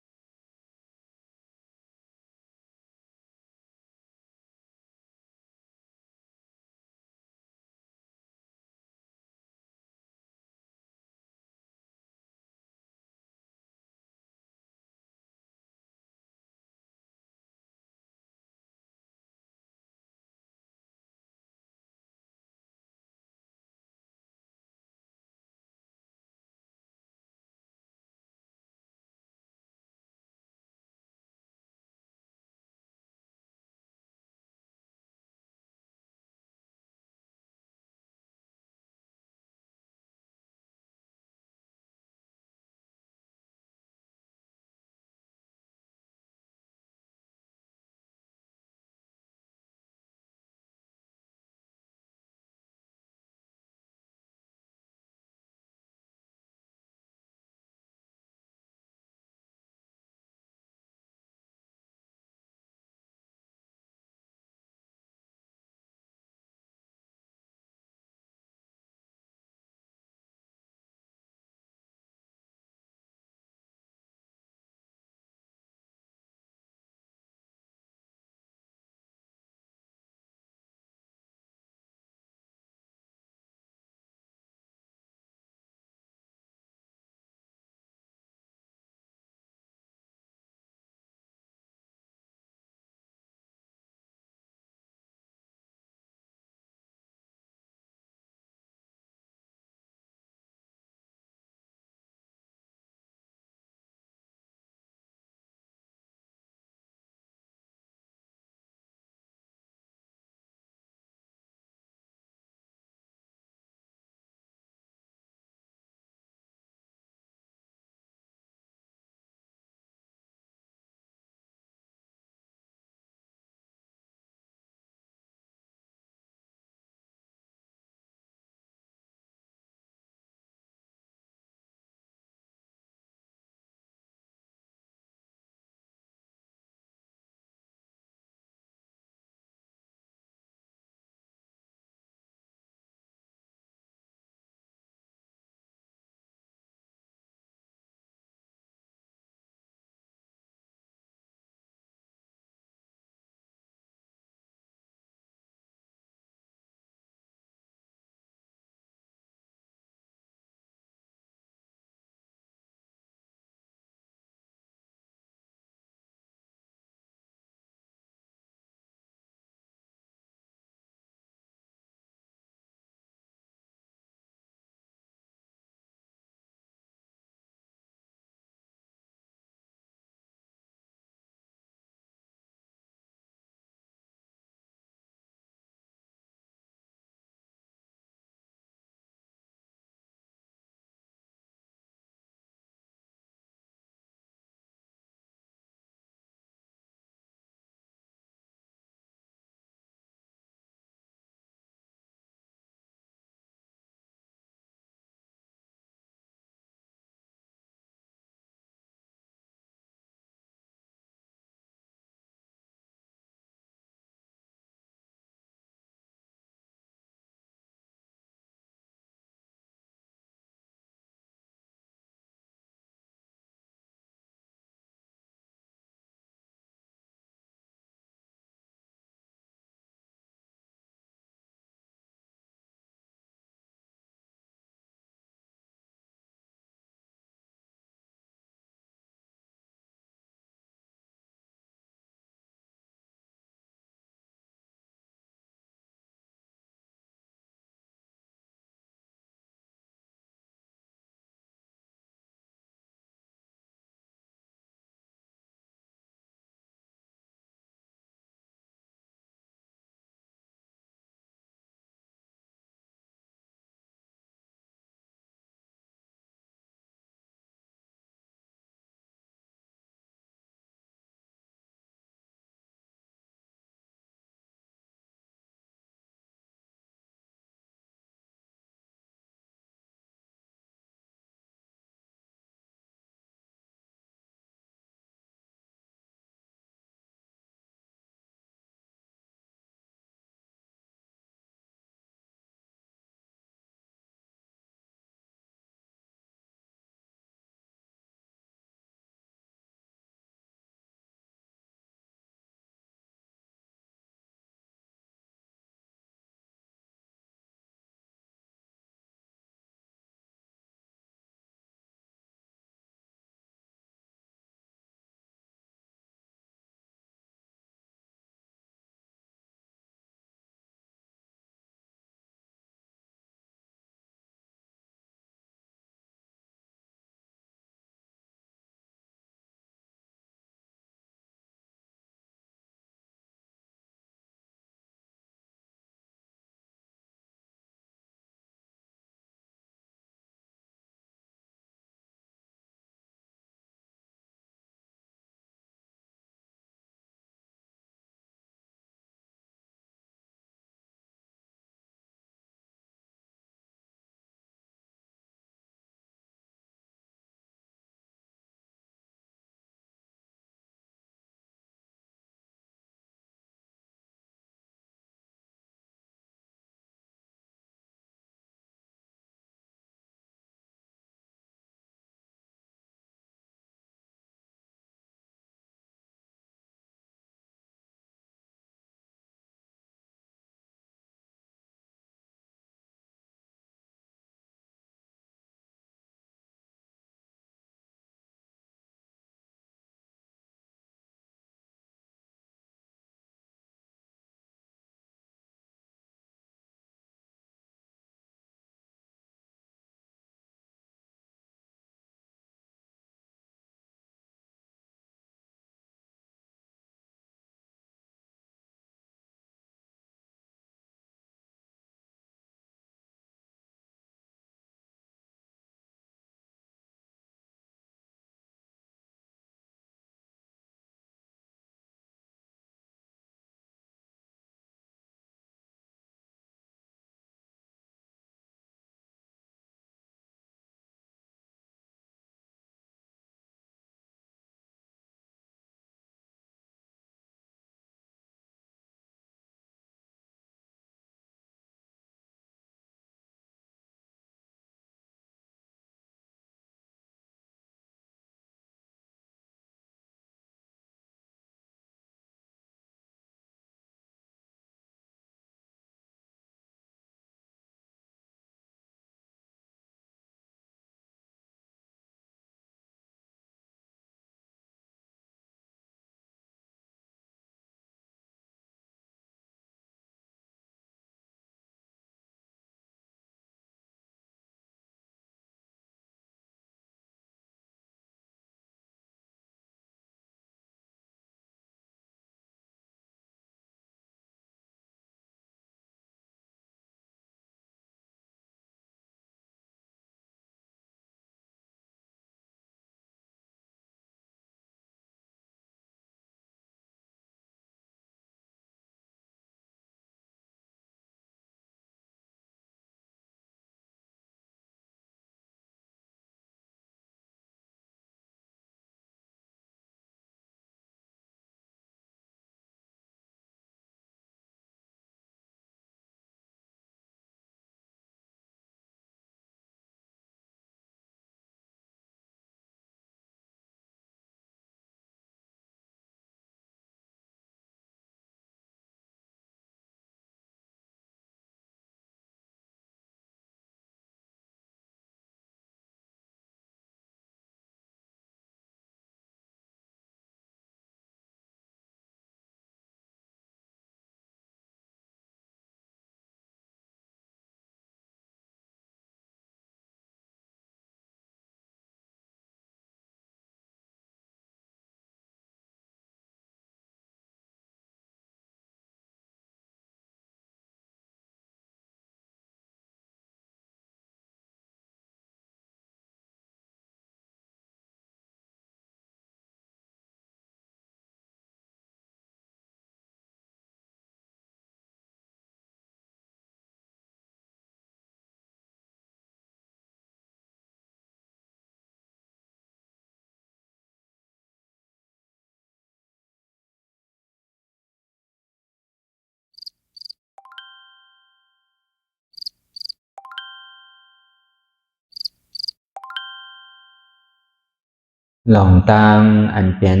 หลองตังอันเป็น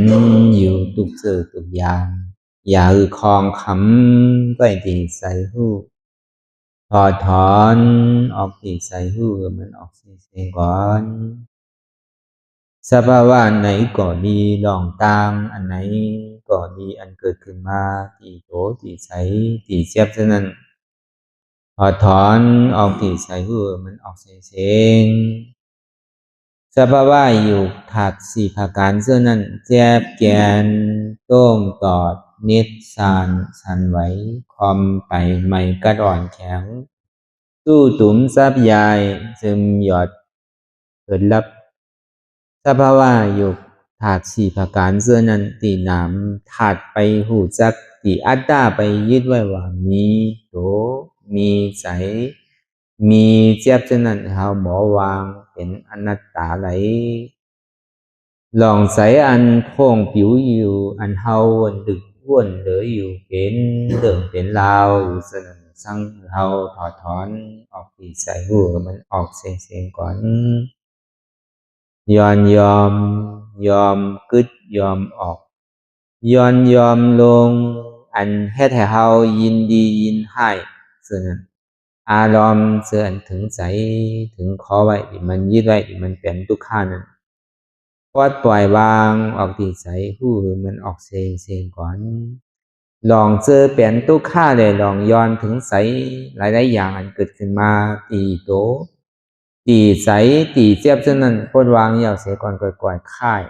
อยู่ทุกสื่อทุกอย่างอย่าคลองคำไปที่ใส่หูถอดถอนออกที่ใส่หูมันออกเสียงก่อนสภาวะไหนก็ดีหลองตังอันไหนก็ดีอันเกิดขึ้นมาที่โตที่ใสที่เสียบฉะนั้นถอดถอนออกที่ใส่หูมันออกเสียงสภาวะอยู่ถักสี่ภาการเสื้อนั้นแจบแกนโต้งตอดนิดสานสันไหวคอมไปไม่กระดอนแข็งสู้ตุ๋มซับยายซึมหยอดเกิดลับสภาวะอยู่ถักสี่ภาการเสื้อนั้นตีหนามถัดไปหูจักตีอัตตาไปยึดไว้ว่ามีโตมีใจมีเจ็บฉะนั้นเฮาหมอวางเป็นอนัตตาไหลลองใส่อันโค้งผิวอยู่อันเฮาวนดึกวนเหลืออยู่เป็นเรื่องเป็นราวอยู่สนั่นสั่งเฮาถอดถอนออกที่ใส่หูมันออกเสียงก่อนยอมกึดยอมออกยอมลงอันเฮ็ดให้เฮายินดียินให้ส่วนนั้นอารมณ์เสื่อถึงใจถึงขอไว้มันยึดไว้มันเป็นทุกขานั้นปล่อยวางออกที่ใสหูมันออกเสียงก่อนลองเจอเป็นทุกขาเลยลองย้อนถึงใสหลายอย่างอันเกิดขึ้นมาตีโตตีใสตีเจ็บฉะนั้นปลดวางยาวเสียก่อนก่อยค่าย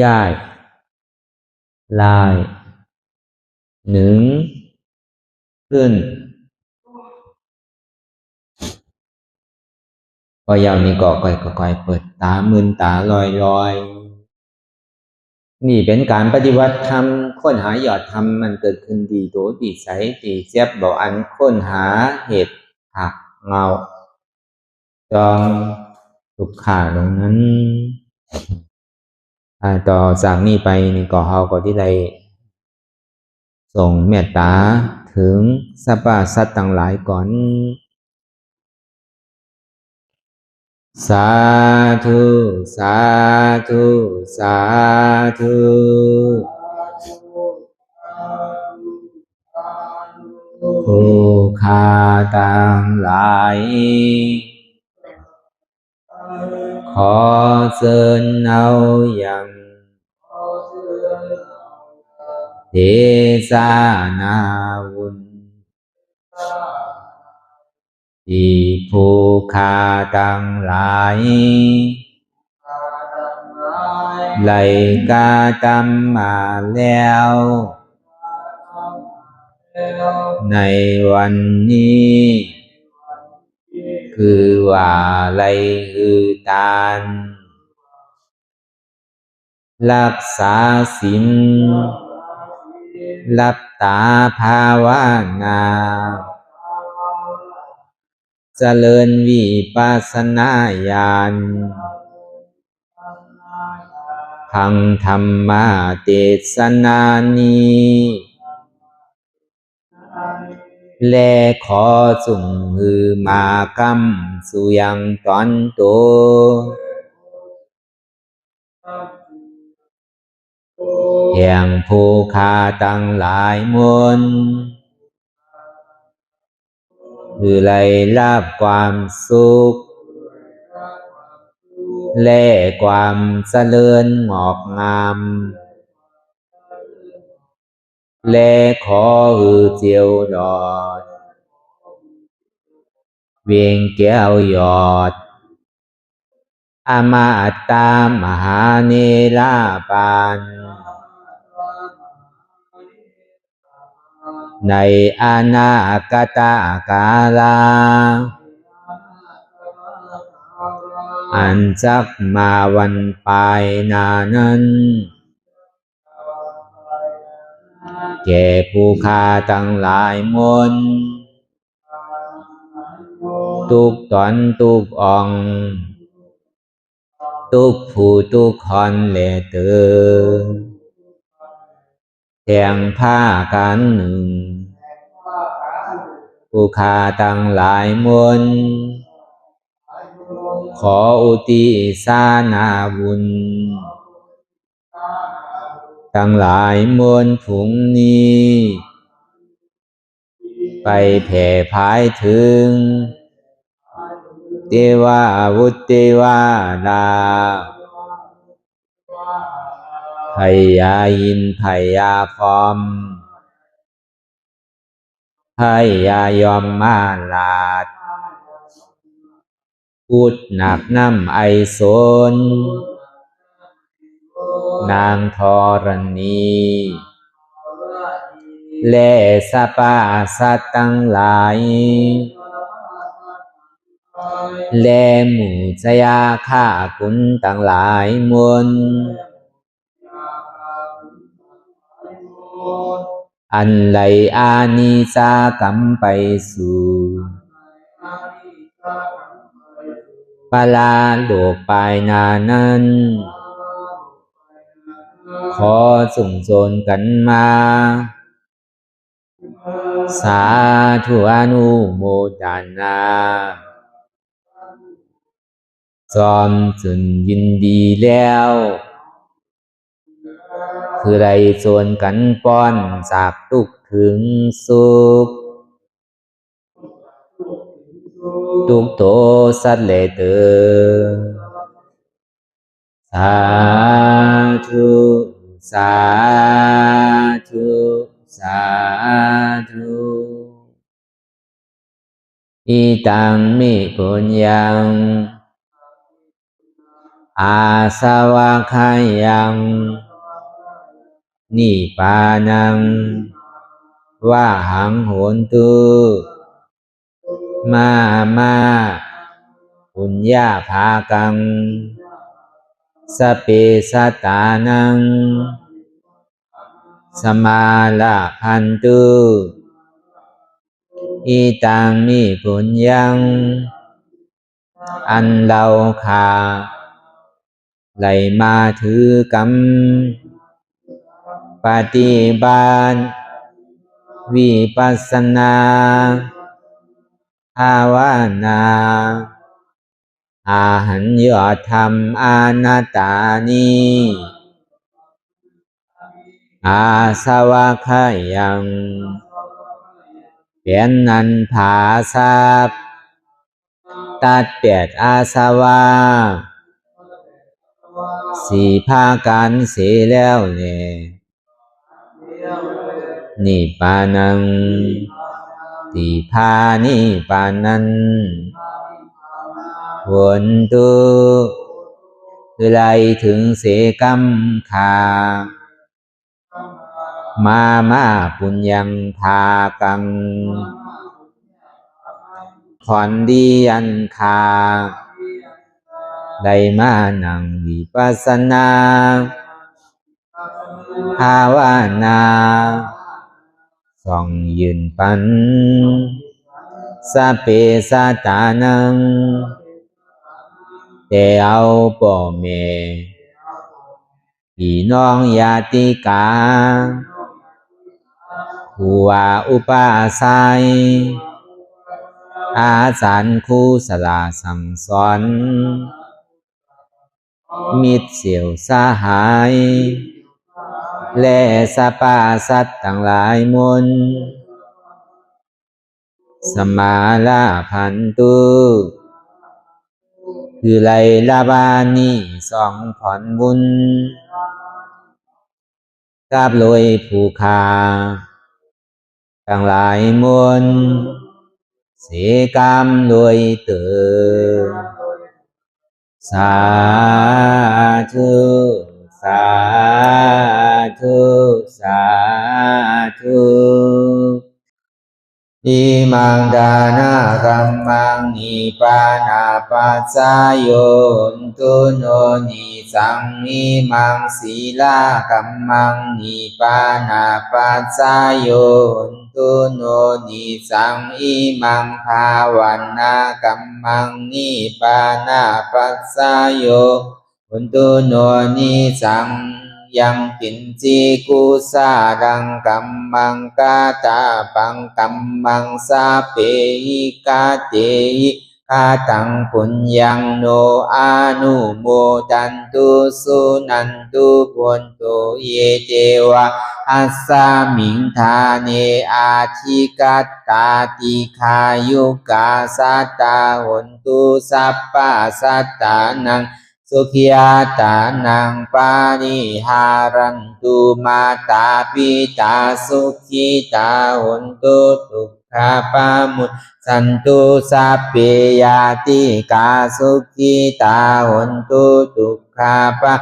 ย่ายลายหนึ่งขึ้นพอยาวนี้ก็ค่อยเปิดตามึนตาลอยนี่เป็นการปฏิบัติธรรมค้นหายอดธรรมมันเกิดขึ้นดีโตดีใสดีเจ็บบอกอันค้นหาเหตุหักเงาจองทุกขาตรงนั้นต่อจากนี้ไปนี่ก็เฮาก็ที่ได้ส่งเมตตาถึงสรรพสัตว์ต่างหลายก่อนสาธุสาธุสาธุผู้ฆ่าต่างหลายขอเชิญเอาอย่างเทศนาวุญที่ผู้ฆ่าต่างหลายไหลกาตำมาแล้วในวันนี้คือว่าไหลอือตานรักษาศีลหลับตาภาวนาเจริญวิปัสสนาญาณพังธรรมเทศนานี้และขอสุ่มหือมากรรมสุยังตอนโตแห่งผู้ฆ่าตั้งหลายมนคือไล่ลาบความสุขและความเจริญงอกงามและขอหือเจียวดอดเวียงแก้วยอดอมาตามหาเนรปานในอนาคตกาลาอันจักมาวันปลายนานั้นแก่ผู้ฆ่าตั้งหลายมนทุกตอนทุกอ่องทุกผู้ทุกคนและเตือแทงผ้ากันหนึ่งผู้ฆ่าตั้งหลายมน ขออุทิศนาบุญทั้งหลายมวลผุงนี้ไปแผ่พายถึงเทวาวุตเทวาดาพญาอินทร์พญาพรหมพญายมมาราชพูดหนักน้ำไอโซนนางธรณีและสรรพสัตว์ทั้งหลายและหมู่ชยาข้าคุณทั้งหลายมวลอันไหลอานิสากรรมไปสู่ปลาโลกปลายนานั้นขอส่งโจนกันมาสาธุอนุโมทนาจอมจุนยินดีแล้วคือไรโจนกันป้อนจากทุกข์ถึงสุขทุกโตสัตว์เลเตอสาธุสาธุสาธุอิตังมิปุญญังอาสวะคายังนิพพานังวะหังโหนตุมาปุญญาภากังสเปสัตตานังสมาลาพันตุอิตังมิปุญญังอันเราขาไหลมาถือกรรมปฏิบัติวิปัสสนาภาวนาอาหันยอดธรรมอานัตตานิอาสวะคายังเป็นนันผาทรัพย์ตัดเปียดอาสวะสี่ภาการเสียแล้วเนี่ยนิพพานังติพานิพพานันผลตุคือไรถึงเสกรรมขามาปุญญังภากังขอนดีอันคาได้มานังวิปัสสนาภาวนาส่องยืนปันสเปสัตตานังแต่เอาป่อแม่พี่น้องญาติกาผู้ว่าอุปาสัยอาจารย์ครูสลาสั่งสอนมิตรเสี่ยวสหายและสรรพสัตว์ทั้งหลายมวลสมาลาพันตุคือไลลาบานีสองผ่อนบุญกับลอยผู้คาทั้งหลายมวลเสกรรมลอยเติมสาธุสาธุสาธุอิมังดานากัมมังนิปานาปัสสายโยนตุโนนิสังอิมังศีลากัมมังนิปานาปัสสายโยนตุโนนิสังอิมังภาวันนากัมมังนิปานาปัสสายโยนตุโนนิสังยังกินจีกุสาดังกัมมังกาตาปังกัมมังสาเปหิกาเตหิ คาตังปุญญังโนอานุโมดันตุสุนันตุพุนตุเยเจวะอัสสามิงทาเนอาทิกัตตาติขายุกาสัตตาหุนตุสัพพะสัตตานังสุขิยาตานังปานิหารันตุมาตาปิตาสุขิตาหุนตุทุกขาปามุสันตุสัพเพยาติกาสุขิตาหุนตุทุกขาปา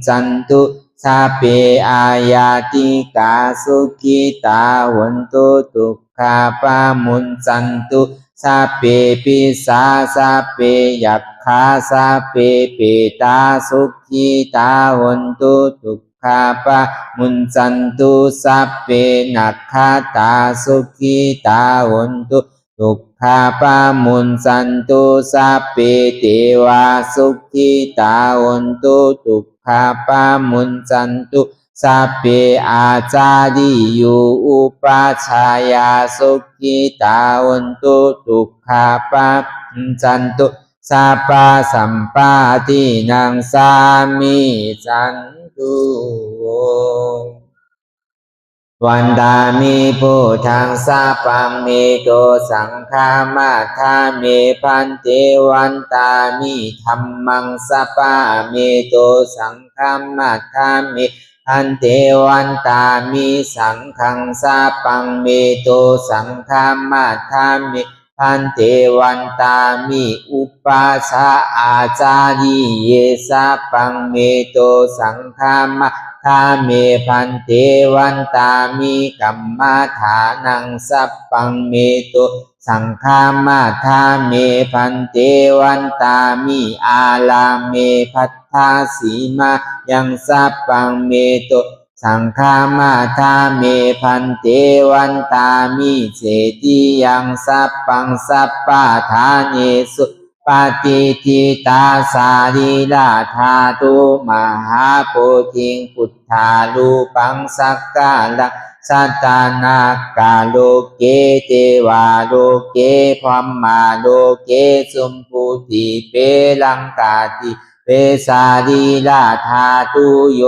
สันตุสัพเพอายาติกาสุขิตาหุนตุทุกขาปามุสันตุสัพเพปิสาสัพเพยัคฆาสัพเพเปตาสุขิตาหุนตุทุกขาปามุสันตุสัพเพนัคขตาสุขิตาหุนตุทุกขาปามุสันตุสัพเพเทวาสุขิตาหุนตุทุกขาปามุสันตุสัพเพอาจาริยุอุปัชฌายาสุขิตาหุนตุทุกขาปามุสันตุสัพพะสัมปาทินังสามิสันตุวันตามิพุทธังสัพพังเมโตสังฆามาทาเมพันเตวันตามิธัมมังสัพพะเมโตสังฆามาทาเมพันเตวันตามิสังฆังสัพพังเมโตสังฆามาทาเมพันเตวันตามิอุปัสสะอาจาริเยสัพพังเมโตสังฆามาทาเมพันเตวันตามิกัมมาฐานังสัพพังเมโตสังฆามาทาเมพันเตวันตามิอาลาเมพัทธาสีมายังสัพพังเมโตสังฆามาทาเมพันเตวันตามิเจติยังสัพพังสัพพะทาเนสุปฏิทิตาสาริลาธาตุมหาโพธิงพุทธาลูปังสักกาลังสัตตานากาโลเกเทวาโลเกพัมมาโลเกสุมพุติเปลังกาติเปสาริลาธาตุโย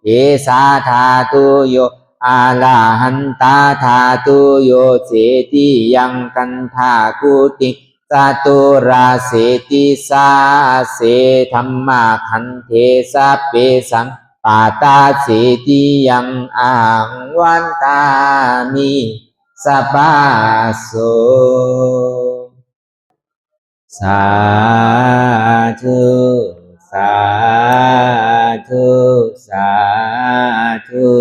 เอสาธาตุโยอาลาหันตาธาตุโยเสติยังกันธากุติสตุราเสติสาเสธัมมาคันเทสะเปสังปาตาเสติยังอังวันตามิสัพพะโสสาธุสาธุสาธุ